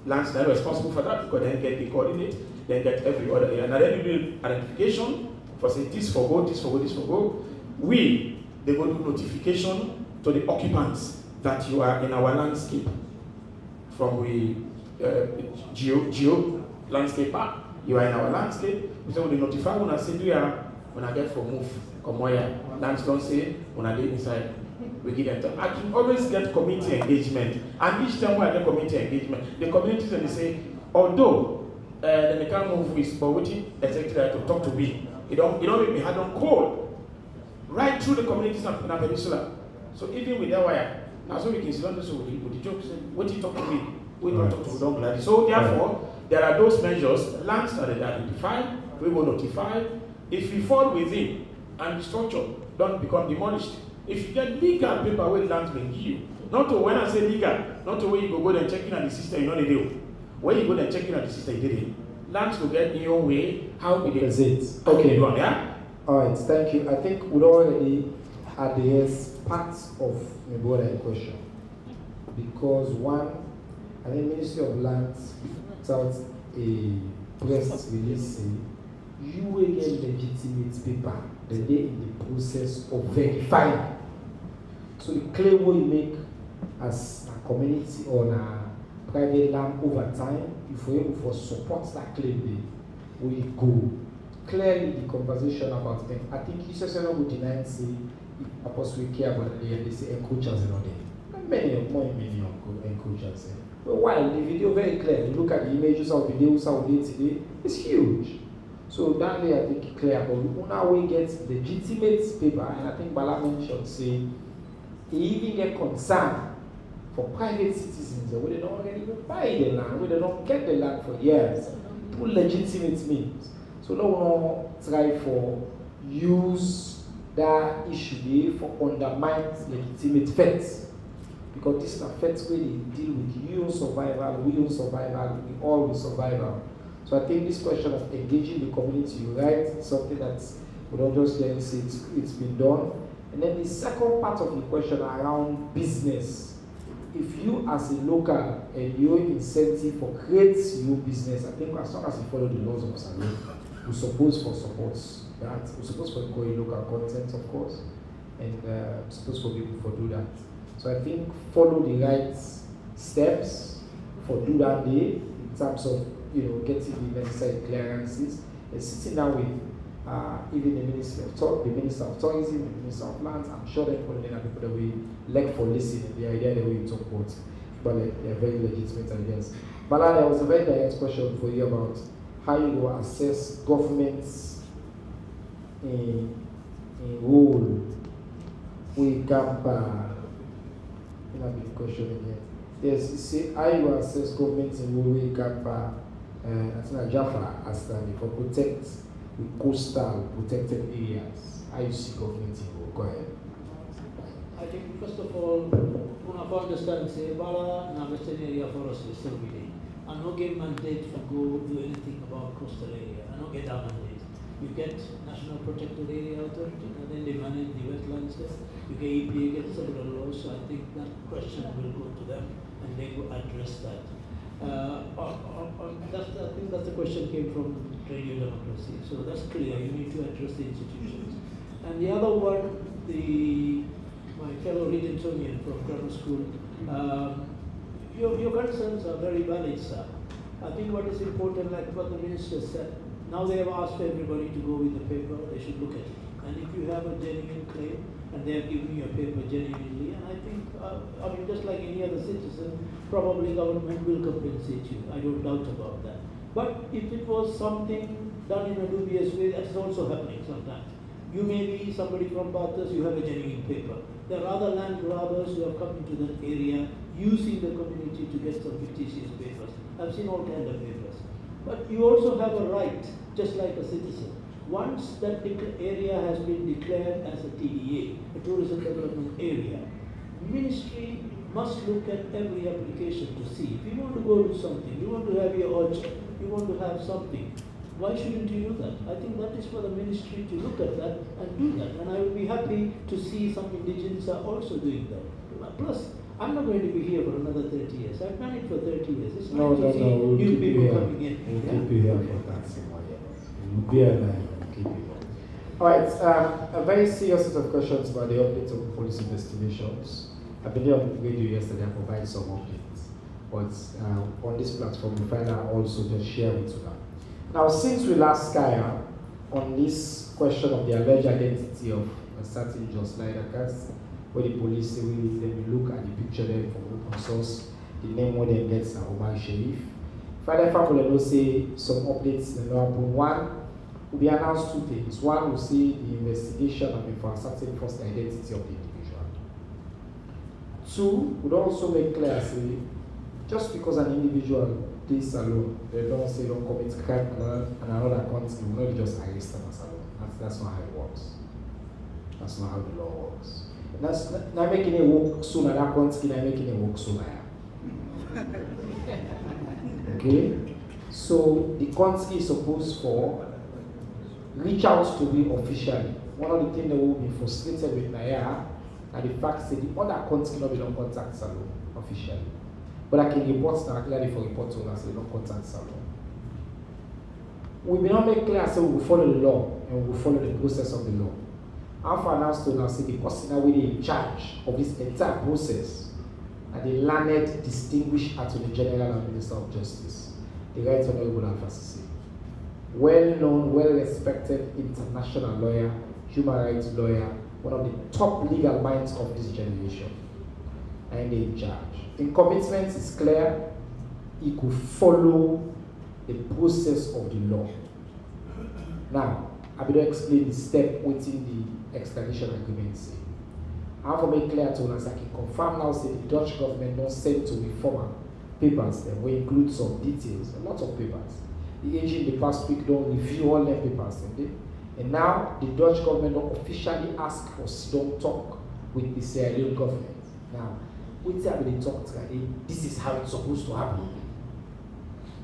Lands that are responsible for that because then get the coordinate, then get every other area. Now then you do identification for say this for go, this for go, this for go. They go do notification to the occupants that you are in our landscape. From we geo landscape park, you are in our landscape. So we notify when I say do you when I get for move, come here. Lands don't say when I get inside. We give them time. I can always get community engagement. And each time when I get community engagement, the communities and they say, although then they can't move with but waiting executive to talk to me. It don't make me hard on call. Right through the communities in the peninsula. So even with that wire, now so we can see this with the jokes, what you talk to me, we don't talk to don't glad. So therefore, there are those measures, lands that are identified, we will notify. If we fall within and the structure don't become demolished, if you get legal paper where lands may give you, not to when I say legal, not to where you go and check in at the system, you know they do. When you go and check in at the system, you did it. Lands will get in your way, how it is it? Okay. Yeah? Alright, thank you. I think we already address parts of my broader question. Because one, I think Ministry of Lands put out a press release saying you will get legitimate paper the day in the process of verifying. So the claim what you make as a community or a private land over time, if you're able to support that claim, we go. Clearly the conversation about them, I think you said not good deny say Apostle we care about the they say encroachers in there. Many encroachers. But while the video very clear, you look at the images of videos how we did today, it's huge. So that way I think it's clear, but now we get legitimate paper, and I think Bala mentioned say he even get concern for private citizens where they don't already buy the land, where they don't get the land for years through legitimate means. So no one try for use that issue there for undermine legitimate facts. Because this is a fact where they deal with your survival, we your survival, we all will survival. So I think this question of engaging the community, right, something that we don't just then say it's been done. And then the second part of the question around business. if you as a local and your incentive for creates your business, I think as long as you follow the laws of Salon, we suppose for supports that, we suppose for going local content, of course, and supposed for people for do that. So I think follow the right steps for do that day in terms of getting the necessary clearances and sitting down with even the Minister of Tourism, the Minister of Lands. I'm sure they're people that we like for listening. The idea that we talk about, but they're very legitimate ideas. Bala, there was a very direct question for you about how you will assess government's role. We camp. A big question again. Yes, you see, how you will assess government's role. We camp. I think Jaffa as for protect the coastal protected areas. How you see government role? Go ahead. I think first of all, one of understand say Bala na western area forest is still within. I no get mandate to go do anything about coastal area. I no get that mandate. You get National Protected Area Authority, and then they manage the wetlands there. You get EPA, get several laws. So I think that question will go to them, and they will address that. I think that's the question came from radio democracy. So that's clear. You need to address the institutions. And the other one, my fellow Regentonian from grammar school, your concerns are very valid, sir. I think what is important, like what the minister said, now they have asked everybody to go with the paper, they should look at it. And if you have a genuine claim, and they have given you a paper genuinely, and I think, just like any other citizen, probably government will compensate you. I don't doubt about that. But if it was something done in a dubious way, that's also happening sometimes. You may be somebody from Bathurst, you have a genuine paper. There are other land grabbers who have come into that area using the community to get some fictitious papers. I've seen all kinds of papers. But you also have a right, just like a citizen. Once that area has been declared as a TDA, a tourism development area, ministry must look at every application to see. If you want to go do something, you want to have your orchard, you want to have something, why shouldn't you do that? I think that is for the ministry to look at that and do that. And I will be happy to see some indigenous are also doing that. Plus, I'm not going to be here for another 30 years. I've done it for 30 years. It's nice to see new people coming in. We'll keep you here for that. You'll be alive. All right, a very serious set of questions about the updates of police investigations. I've been on the radio yesterday and provided some updates, but on this platform, we find out also just share it with them. Now, since we last Skype on this question of the alleged identity of a certain Joss Lydercast, where the police say, then we look at the picture there from open source, the name where they get Omar Sharif. Father Family will say some updates in the happen. One, will be announced two things. One will see the investigation of for ascertaining first identity of the individual. Two, would also make clear, say, just because an individual plays alone, they don't say don't commit crime and another country will not just arrest them as alone. That's not how it works. That's not how the law works. That's not making it work sooner, that country not making it work sooner. Okay? So the country is supposed for reach out to me officially. One of the things that will be frustrated with Naya are the fact that the other country not be don't contact Salon officially. But I can report now clearly for report to us, they don't contact Salon. We may not make clear so we will follow the law and we will follow the process of the law. Alpha announced to now say the person now really in charge of this entire process are the learned, distinguished Attorney General and Minister of Justice, the Right Honorable Alpha Sisi. Well-known, well-respected international lawyer, human rights lawyer, one of the top legal minds of this generation, and in charge. The commitment is clear. He could follow the process of the law. Now, I will explain the step within the extradition agreement. I have to make clear to us, I can confirm now, say the Dutch government don't send to reformer papers that will include some details, a lot of papers. The AG in the past week don't review all their papers, and now the Dutch government don't officially ask for don't talk with the Sierra Leone government. Now, we tell they talk today, this is how it's supposed to happen.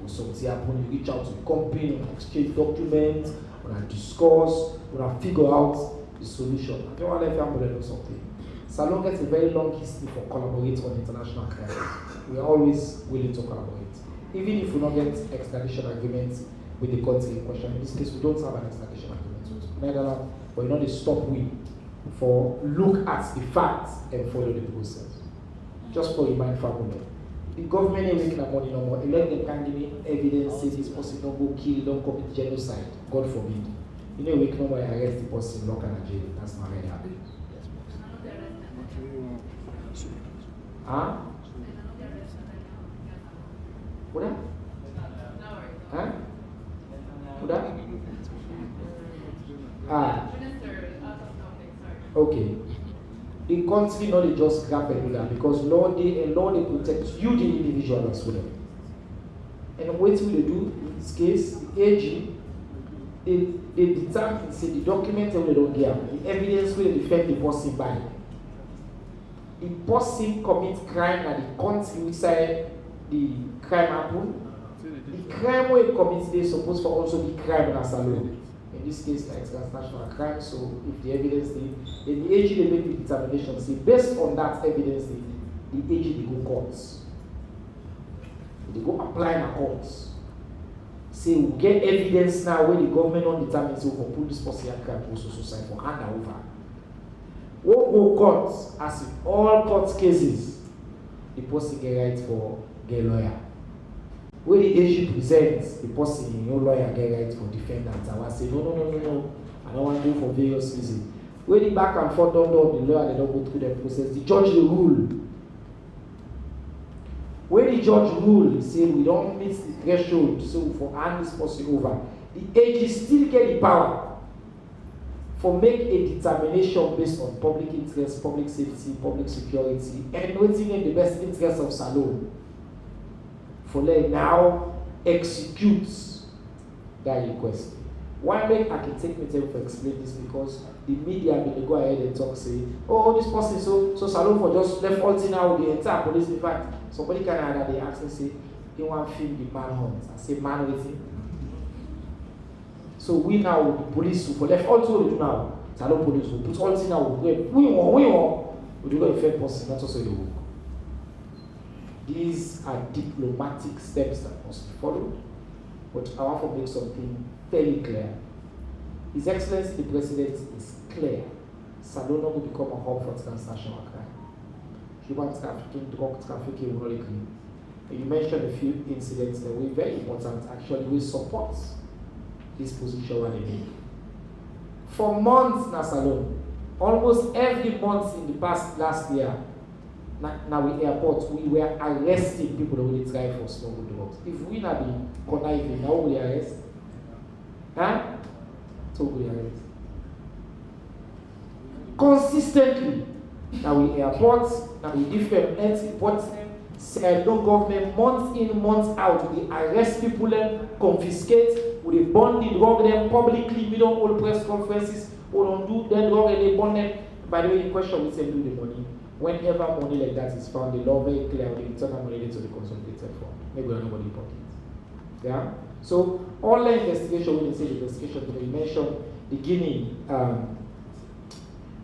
So when you reach out to the company, exchange documents, when I discuss, when I figure out the solution. I don't want to let family know something. Salon gets a very long history for collaborating on international crime. We are always willing to collaborate. Even if we don't get extradition agreements with the country in question, in this case we don't have an extradition agreement with Netherlands, but you know they stop we for look at the facts and follow the process. Just for remind family. The government ain't making money no more. Let them can give me evidence say this person don't go kill, don't commit genocide. God forbid. You know we can no more arrest the person, lock and jail. That's not really happening. Huh? What that? Huh? What that? Ah. Okay. The country not they just grab that because law they protect you, the individual as well. And what will they do in this case? The AG they determine say the document they don't give, the evidence will defend the person by. The person commits crime at the country inside the crime happened. The crime where it commits they supposed to also be crime as a law. In this case, like transnational crime, so if the evidence then the AG they make the determination, say based on that evidence, the AG they go courts. They go apply in courts. Say we get evidence now where the government don't determine so for put this person in crime also society for hand over. What go courts as in all court cases, the person get right for get lawyer. When the AG presents the person, no lawyer get right for defendants. I will say, no, I don't want to go for various reasons. When the back and forth don't do the lawyer, they don't go through the process. The judge will rule. When the judge rule, say we don't meet the threshold, so for hand this person over, the AG still get the power for make a determination based on public interest, public safety, public security, and waiting in the best interest of Salon. For let now execute that request. Why make I can take me time to explain this? Because the media will go ahead and talk, say, oh, this person so Salon for just left all thing out with the entire police. In fact, somebody can either they ask and say, they want to film the manhunt. I say man waiting. So we now the police for left all thing we do now. Salon police will put all thing out with we want. We do a fair person, not also the work. These are diplomatic steps that must be followed, but I want to make something very clear. His Excellency the President is clear. Salon will become a hub for transnational crime. Human trafficking, drug trafficking will not agree. You mentioned a few incidents that were very important. Actually, we support this position what they make. For months now, Salon, almost every month in the last year, now with airports, we were arresting people that will try for smuggle drugs. If we not be conniving, now we arrest. Huh? So we arrest. Consistently, now with airports, now with different airports, no government, month in, month out, we arrest people and confiscate, we burn the drug them publicly, we don't hold press conferences, we don't do the drug and they burn them. By the way, the question we say do the money. Whenever money like that is found, the law very clear will return money to the consolidated fund. Maybe we're nobody pocket. Yeah? So all the investigation, when you say the investigation, you mentioned the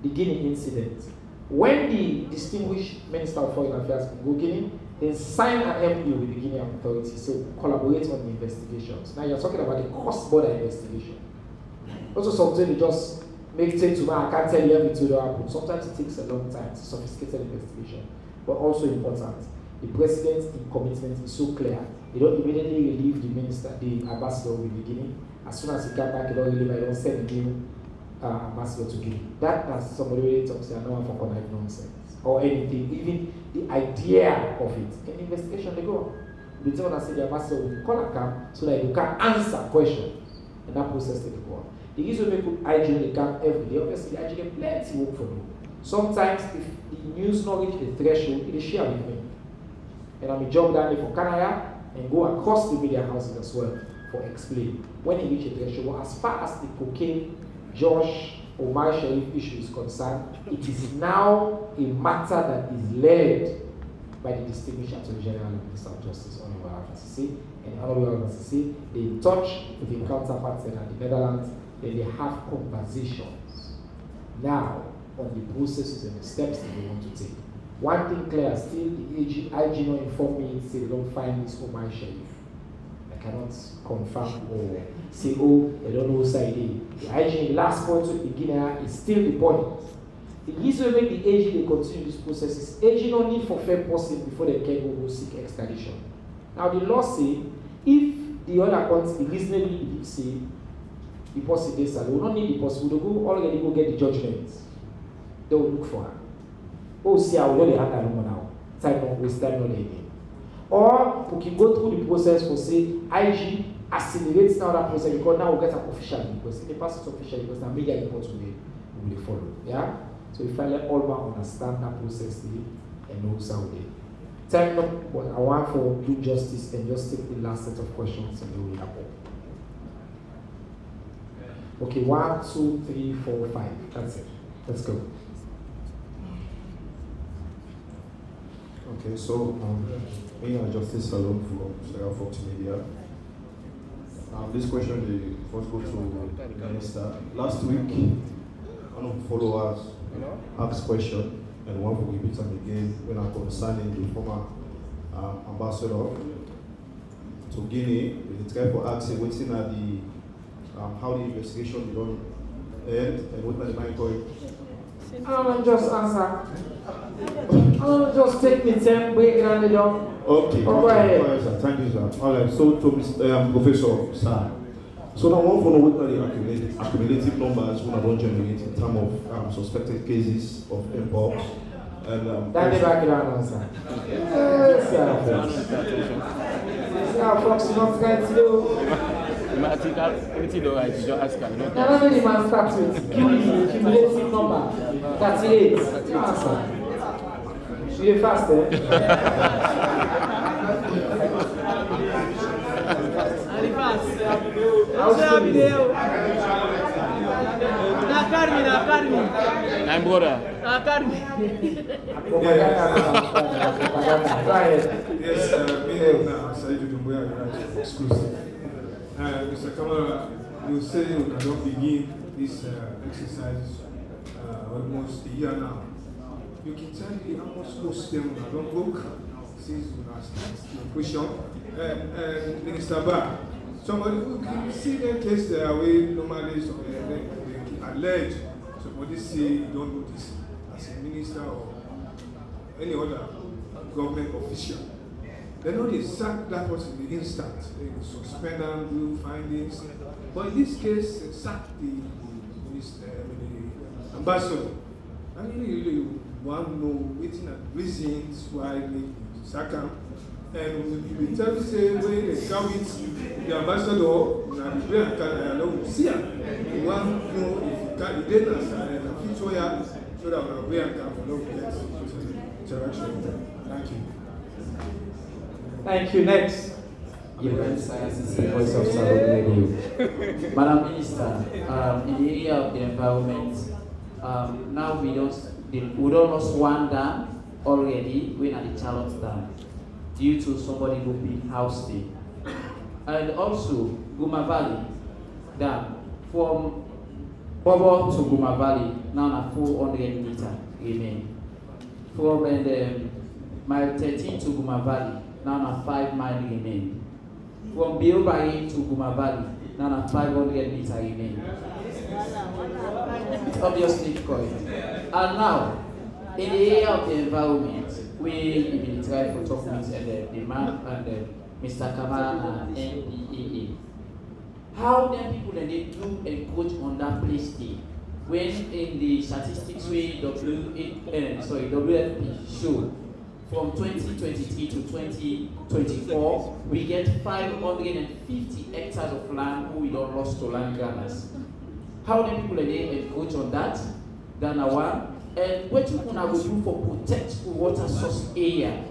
Guinea incident. When the distinguished Minister of Foreign Affairs go Guinea, then sign an MOU with the Guinean authorities, so collaborate on the investigations. Now you're talking about the cross-border investigation. Also something they just make sense to me, I can't tell you everything that happens. Sometimes it takes a long time, it's a sophisticated investigation. But also important, the president's commitment is so clear. They don't immediately relieve the minister, the ambassador with the Guinea. As soon as he come back, they don't relieve, I don't send the new ambassador to Guinea. That as somebody really talks, I know I'm for connect nonsense. Or anything, even the idea of it. In the investigation, they go. The time I say the ambassador will call a camp so that you can answer questions. And that process takes go on. The reason we put IG in the camp every day, obviously IG get plenty work for me. Sometimes if the news not reach the threshold, it is share with me. And I'm a job down there for Canada and go across the media houses as well for explain. When it reach the threshold, as far as the cocaine, Josh, Omar Sharif issue is concerned, it is now a matter that is led by the distinguished Attorney General and Minister of Justice, Honorable Amarasekaran, and Honorable Amarasekaran. They touch with the counterparts in the Netherlands. Then they have conversations. Now, on the processes and the steps that they want to take. One thing clear, still the IG not inform me, say they don't find this Omar Sharif. I cannot confirm or say, oh, they don't know who side it. The IG, the last point to begin is still the point. The reason why the AG they continue this process is AG no need for fair person before they can go seek extradition. Now the law say if the other country reasonably believe say the person is they will not need the person, we will go already go get the judgment. They will look for her. Oh, see, I will know the hand alone now. Time not waste time not again. Or we can go through the process for say IG accelerates now that process because now we get an official because in the past it's official because the media report will follow. Yeah? So if I let all man understand that process and know how they. Time up, but I want for do justice and just take the last set of questions and then we wrap up. Okay, 1, 2, 3, 4, 5. That's it. Let's go. Okay, so me and Justice Salon from Sarah Fox Media. This question the first go to the minister. Last week, one of the followers asked question, and one will repeat them again when I'm concerning the former ambassador to Guinea. They try for asking what's in the how the investigation is done and what are the main point. I'll just answer. I'll just take me 10 break and then okay. Go ahead. Sir. Thank you, sir. All right. So to Professor Sahr. So now one for what are the accumulative numbers when I don't generate in terms of suspected cases of MPOX and that never get an answer. Yes, sir. Fox, you not trying to do. Anything though, I just ask her. Now, let me man start with cumulative number 38. Answer. You fast, I'm brother. Exclusive. Mr. Kamara, you say you cannot begin this exercise almost a year now. You can tell me almost most them don't look since you asked the question. And Minister Bah, somebody who can see the case there where normally they allege somebody say you don't know this as a minister or any other government official. They know they sack that person in the instant. They suspend them, do findings. But in this case, they sack the ambassador. I really want to know which are the reasons why they sack him. And we tell you, say, when they come with the ambassador, and the player can allow see him. We want to know if he did not future so that we can follow get interaction. Thank you. Thank you. Next. Event Sciences, Voice of Salon Radio. Madam Minister, in the area of the environment, now we don't lost one dam already, we're at the Charlotte Dam, due to somebody who been house day. And also, Guma Valley Dam, from Bobo to Guma Valley, now a 400 meter remain. From mile 13 to Guma Valley, now a 5 mile remain. From Biobayi to Guma Valley, now a 500 meter remain. It's obviously correct. And now, in the area of the environment, we will try to talk with the man and Mr. Kamara and NPAA. How then people they do encroach on that place day? When in the statistics way WFP show from 2023 to 2024, we get 550 hectares of land we don't lost to land grabbers. How do people encroach on that? Then one. And what you want to do for protect water source area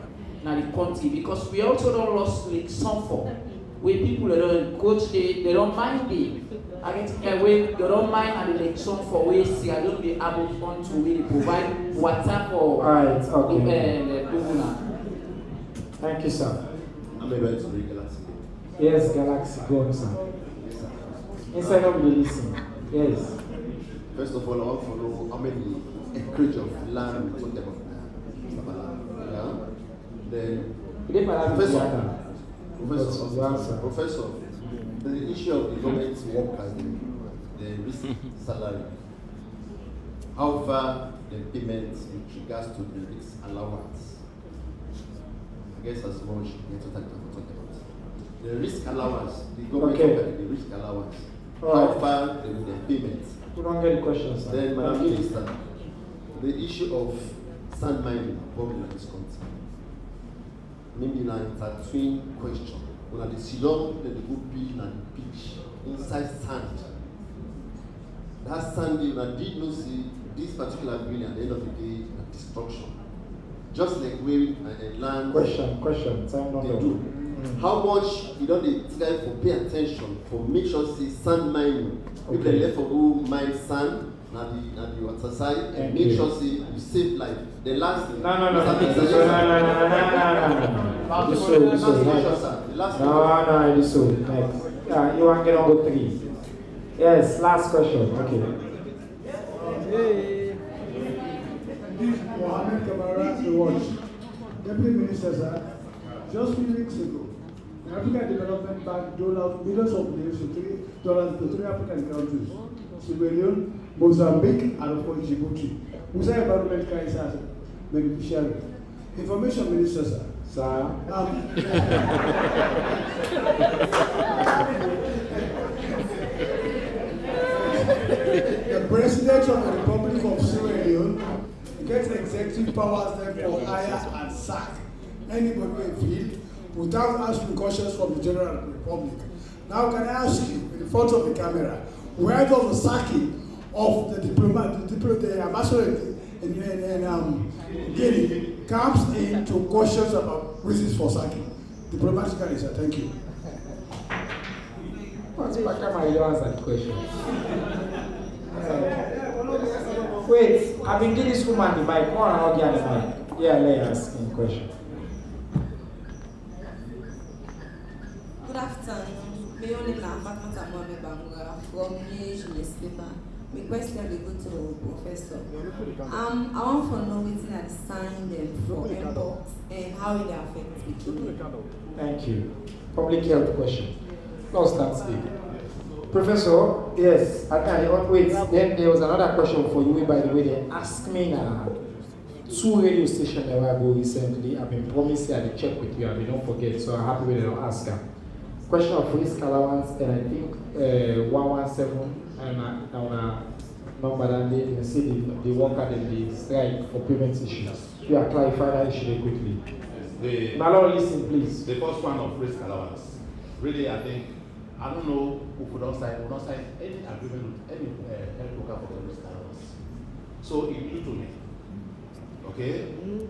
in the country, because we also don't lost Lake Sunford, where people don't encroach, they don't mind it. I get away, they don't mind at the Lake Sunford where I don't be able to really provide water for Thank you, sir. I'm able to read Galaxy. Yes, Galaxy, go on, sir. Inside of the listen. Yes. First of all, I want to know how many acreage of land we talked about, Mr. Bala. Yeah? Then, Professor, the issue of the government workers, the risk salary. How far the payment with regards to the risk allowance? I guess that's what we should get to talk about. The risk allowance, the government the risk allowance. How far the payment? We don't get the questions. Then, Madam Minister, the issue of sand mining, public is concerned. Maybe an intertwined question. When the Sidon, the go build and pitch inside sand. That sand, you did not see this particular building at the end of the day, a destruction. Just like where a land. Question. They do. How much you don't try for pay attention for make sure say sand mining. If they left for who mine sand, na the water side, and make sure say you save life. The last thing. No. Next. Yeah, you want to get on with 3. Yes, last question. Okay. Mohammed Kamara, the watch. Deputy Minister, sir, just 3 weeks ago, the African Development Bank doled out millions of dollars to 3 African countries: Sierra Leone, Mozambique, and of course Djibouti. Musa Environment Crisis as beneficiary. Information Minister, sir. The President of the Republic of Sierra Leone gets executive powers therefore hire and sack anybody in field without asking questions from the General Republic. Now, can I ask you, in front of the camera, where does the sacking of the the ambassador in Guinea comes into questions about reasons for sacking? Diplomatically, sir. Thank you. What's Pakama? You don't answer the question. Wait, I've been giving this woman the mic. Come on, I'll get the mic. Yeah, let us in question. Good afternoon. My name is from newspaper. My question will go to Professor. I want to know what's at the sign them for MPOX and how it affects people. Thank you. Public health question. Let's start today. Professor, yes, wait, then there was another question for you, by the way. They asked me 2 radio stations that I go recently. I've been promising I'll check with you, and don't forget, so I'm happy with the ask. Question of risk allowance, and I think 117, and number that they see the worker and the strike for payment issues. We are clarifying that issue quickly. Now, listen, please. The first one of risk allowance. Really, I don't know who would not sign any agreement with any health worker for the risk allowance. So it due to me. Okay?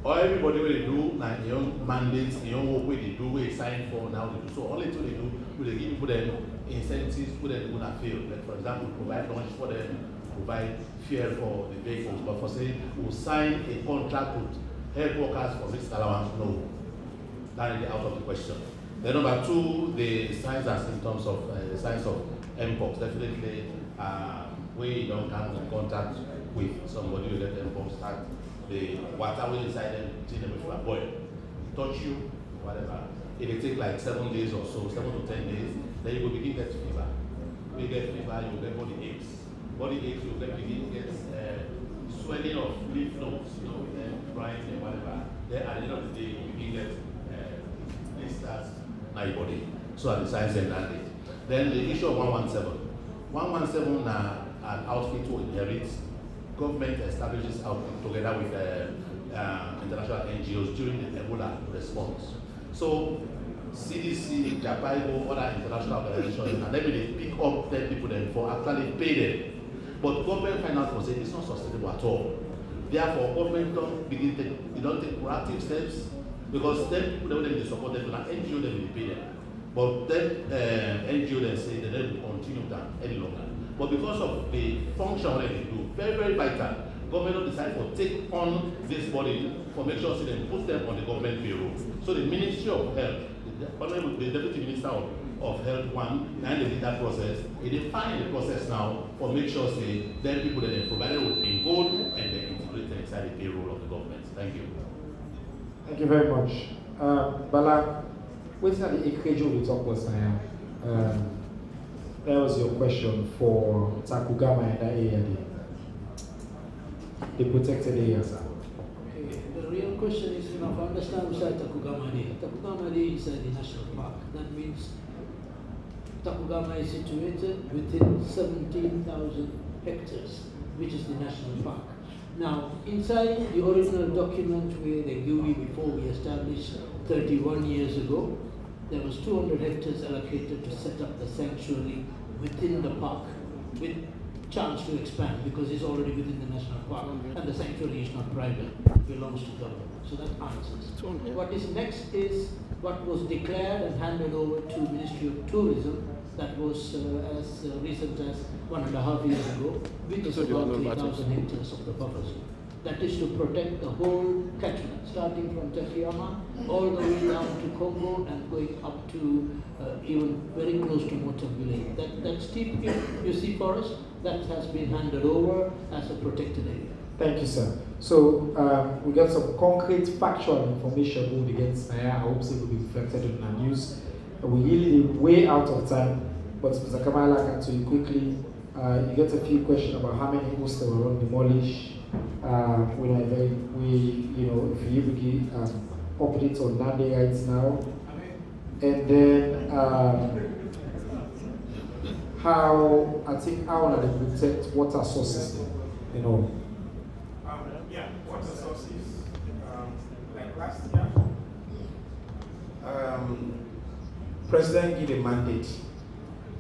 Or everybody will do like your own mandates, your own work where they do, where they sign for now they do. So only thing they do, they give put them incentives, put them in a field. Like for example, provide lunch for them, provide fuel for the vehicles. But for say we'll sign a contract with health workers for risk allowance, no. That is out of the question. Then number 2, the signs and symptoms of signs of MPOX. Definitely, when you don't come in contact with somebody who get MPOX, that the water will inside them, treat them with a boil, touch you, whatever. It will take like 7 days or so, 7 to 10 days. Then you will begin to get fever. When you get fever, you will get body aches. Body aches, you will begin to get swelling of lymph nodes, crying and whatever. Then at the end of the day, you begin to get blisters. Body. So at the size and that date. Then the issue of 117. 117 an outfit to inherit. Government establishes outfit together with international NGOs during the Ebola response. So CDC, Japaibo, other international organizations, and then they pick up 10 people then for actually pay them. But government finance was saying it's not sustainable at all. Therefore, government don't take proactive steps. Because then people they support them, like NGO they will pay them. But then NGO they say they don't continue that any longer. But because of the function that they do, very, very vital, government decide to take on this body for make sure they put them on the government payroll. So the Ministry of Health, the Deputy Minister of Health and they did that process. They define the process now for make sure then people that they provided with in gold and they integrate them. inside the payroll of the government. Thank you. Thank you very much. Bala, what's at the acreage we talk about now? That was your question for Tacugama and that area there. The protected area, sir. Okay. The real question is, if I understand what's at Tacugama Day. Tacugama Day is the national park. That means Tacugama is situated within 17,000 hectares, which is the national park. Now, inside the original document where they gave me before we established 31 years ago, there was 200 hectares allocated to set up the sanctuary within the park, with chance to expand because it's already within the national park, and the sanctuary is not private, it belongs to government. So that answers. What is next is what was declared and handed over to Ministry of Tourism. That was as recent as 1.5 years ago, which is about 3,000 hectares of the buffer zone. That is to protect the whole catchment, starting from Tacugama all the way down to Congo and going up to even very close to Motambile. That steep you see forest, that has been handed over as a protected area. Thank you, sir. So we got some concrete factual information moved against Naya. I hope it will be reflected in our news. We're really way out of time, but Mr. Kamala, can to you quickly, you get a few questions about how many hostels were demolished. If you begin updates on Nande right now, and then how are they protect water sources, Yeah, water sources. Like last year, President gave a mandate.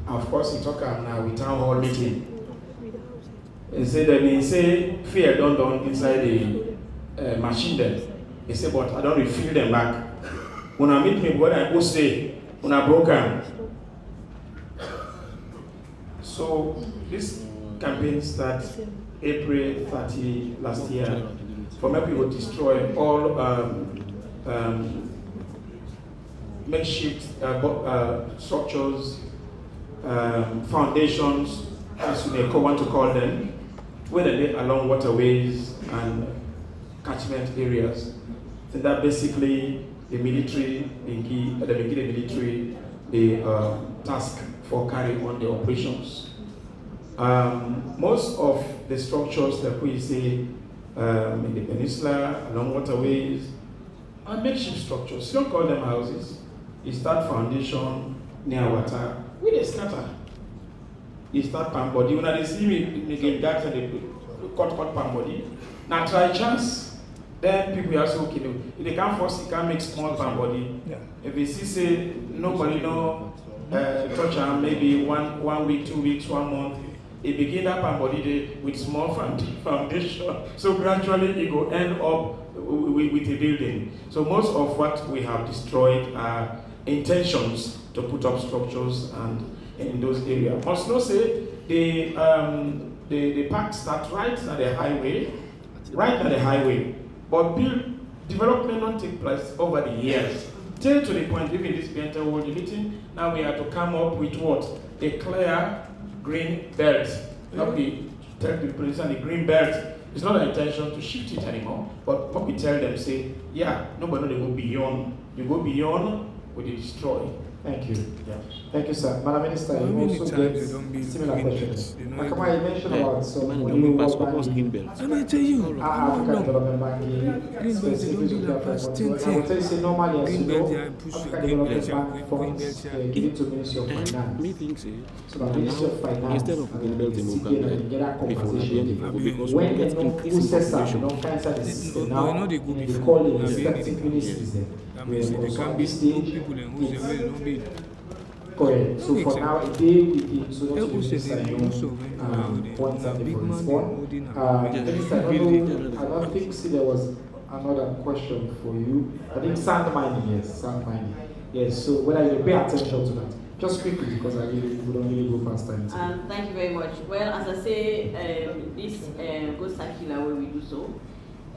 Of course, he talked now with town hall meeting. He said that he say fear don't inside the machine there. He said, but I don't refill them back. When I meet me, what I go say, when I broke them. So this campaign starts April 30 last year. For me, people destroy all makeshift structures, foundations, as you may want to call them, whether they along waterways and catchment areas. So that basically the military, the task for carrying on the operations. Most of the structures that we see in the peninsula, along waterways, are makeshift structures. You don't call them houses. You start foundation near water, we they scatter. You start palm body. When they see me get that and they cut palm body. Now try chance. Then people are so okay. If they can't force, you can't make small palm body. Yeah. If you see say nobody know touch them, maybe one week, 2 weeks, 1 month. They begin that palm body day with small foundation. So gradually it will end up with a building. So most of what we have destroyed are intentions to put up structures and in those areas. Must not say the park starts right at the highway, but development not take place over the years. Till to the point, even this Benta World meeting, now we have to come up with what? A clear green belt. Not be tell the police and the green belt. It's not our intention to shift it anymore, but what we tell them say, yeah, nobody they go beyond. You go beyond, we destroy. Thank you. Yeah. Thank you, sir. Madam Minister, you also get similar questions. You mentioned about some new banking. African Development Banking, specifically to the African. I will tell you, say normally, as you know, African Development Bank funds given to Ministry of Finance. So the Ministry of Finance can get that compensation. When they don't process that, they don't find out the system now, they call it respective ministries there. There can be stage. Correct. So for now, a day within, so not to use points at the response. I don't think there was another question for you. I think sand mining, yes, sand mining. Yes, so whether you pay attention to that. Just quickly, because we don't really go fast time. Thank you very much. Well, as I say, this goes circular where we do so.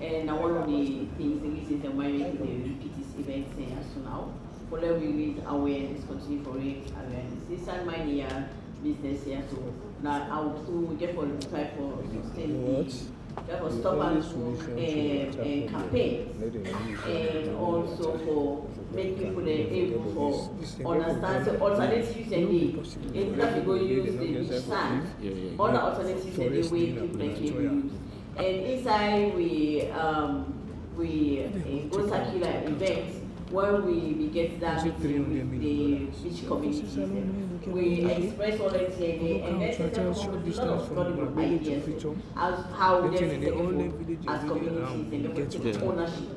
And one of the things, the reasons why we repeat this event as to now, for that we raise awareness, continue for raise awareness. This is my business here, so now I will therefore try for sustain for stop and campaigns, and also for make people able for understand the alternatives and the instead of go use the beach sand, other alternatives and the way people can use. And inside we go circular events when we get that meeting with the beach communities. We express all that and then a lot of valuable ideas as how we get as communities and get ownership.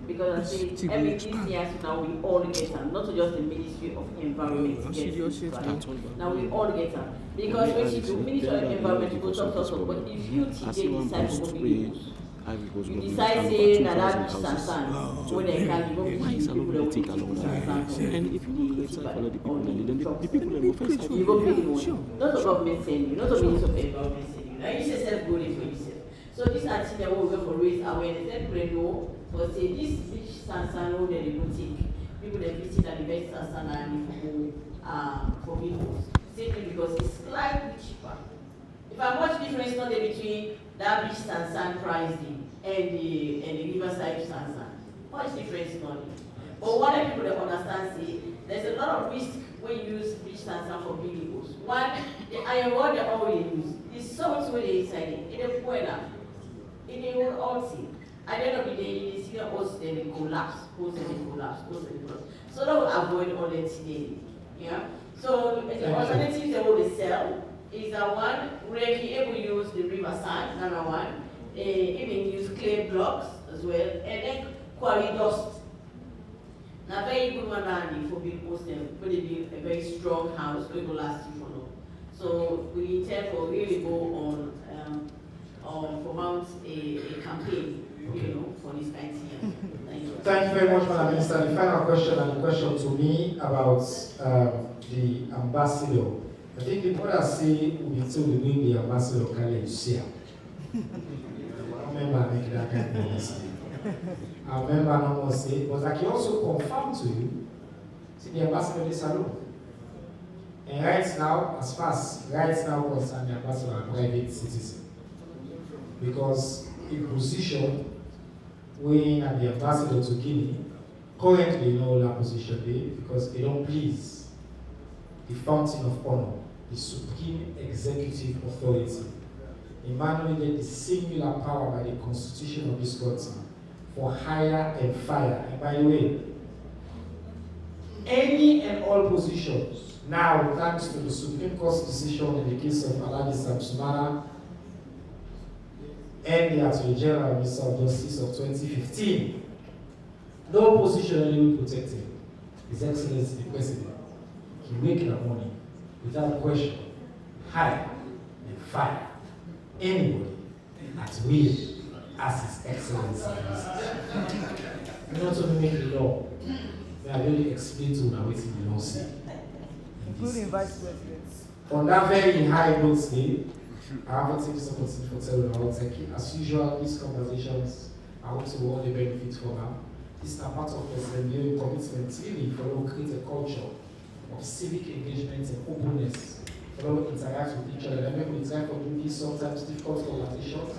Because I say every this year now we all get them, not just the Ministry of Environment gets it, right? Now we all get them. Because when you do Ministry of Environment, you go talk, but if you today decide to go you decide saying that Sansan, when they can go people that will take Sansan, and if you look at follow the people, then the people that will first you go pay the money. Not the government send you, not the Ministry of Environment send you. Now you say self-good is for yourself. So this is actually that we go for raise awareness. Let people know. But say this beach Sansan, no, they will take people that visit and invest Sansan and for people. Simply because it's slightly cheaper. If I watch difference not between that beach Sansan pricing and the riverside Sansan, much difference not. But what people that understand say there's a lot of risk when you use beach Sansan for vehicles. One, the iron ore they always use. The salt where they inside it, in the boiler, in the whole all thing. At the end of the day, you see the host then they collapse, So that will avoid all that today. Yeah. So the alternative they will sell is that one, we're able to use the riverside, number one, even use clay blocks as well, and then quarry dust. Now very good one for being hosted, but it be a very strong house, so it will last you for long. So we intend for really go on promote a campaign. For this kind of year. Thank you very much, Madam Minister. The final question and the question to me about the ambassador. I think the brother say we need to bring the ambassador Kale Shia. I remember making that kind of mistake. I remember no more say, but I can also confirm to you, see the ambassador is alone. And right now, as far as right now concerned, the ambassador is a private citizen. Because in position when and the ambassador to Guinea currently know that position there because they don't please the fountain of honor, the supreme executive authority. Emmanuel get the singular power by the constitution of this country for hire and fire. And by the way, any and all positions now, thanks to the Supreme Court's decision in the case of Alhaji Samsumana and the Attorney General Minister of Justice of 2015, no position anyway protected. His Excellency the President, he make that money without question, hire and fire anybody at will as His Excellency. You not only make the law, they are really explain to now what the law say. Including Vice President. On that very high note today, I have to take this opportunity for telling about as usual, these conversations, I hope to all the benefits for now. This is a part of President Bio's commitment really for to create a culture of civic engagement and openness, for all interact with each other. I remember we try for doing these sometimes difficult conversations,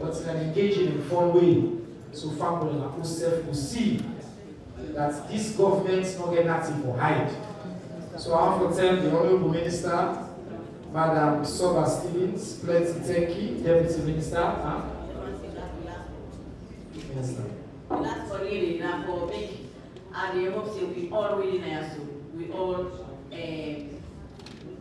but in an engaging and fun way, so far we will see that this government is not getting nothing for hide. So I want to tell the Honorable Minister, Madam Sobba-Stephens, plenty thank you, Deputy Minister. Minister. That's for really now for me. And I hope so we all really know so we all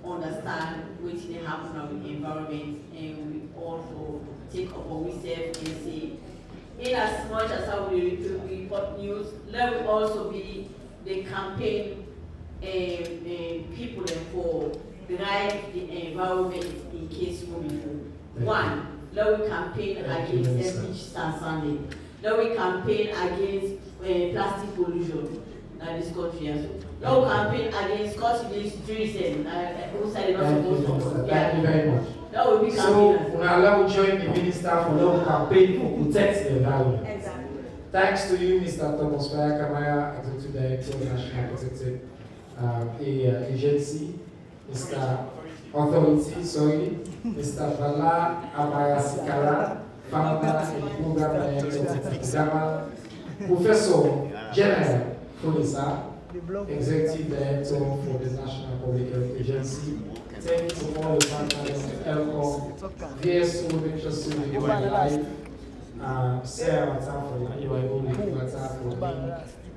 understand what they happen now in the environment and we all for take up what we say and say. In as much as how we report news, let it also be the campaign people for drive the environment in case moving forward. One, let we campaign against beach Sunday. Let we campaign against plastic pollution in this country as well. Let we campaign against cutting trees and outside not supposed to. Thank you very much. That will be so, we allow you join the minister for the campaign for protect the environment. Exactly. Thanks to you, Mr. Thomas Kamaya, Executive Director of the National Protected Agency, Mr. Authority, Mr. Bala Amarasekaran founder and the program director of Tacugama, Professor Chernor Bah, Executive Director for the National Public Health Agency. Thank you to all the partners of ELCOM, VSO, make sure to be going live. Sarah Mata for UIO, Mata for me,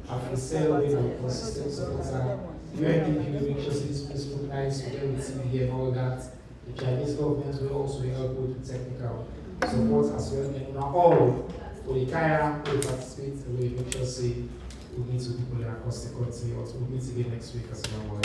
Afro-Cell, with our consistent supporter, UNDP, make sure this Facebook nights with TV and all that. The Chinese government will also help with technical support as well. And now all for the Kaya will participate and we make sure say we meet with people across the country or we meet again next week as well.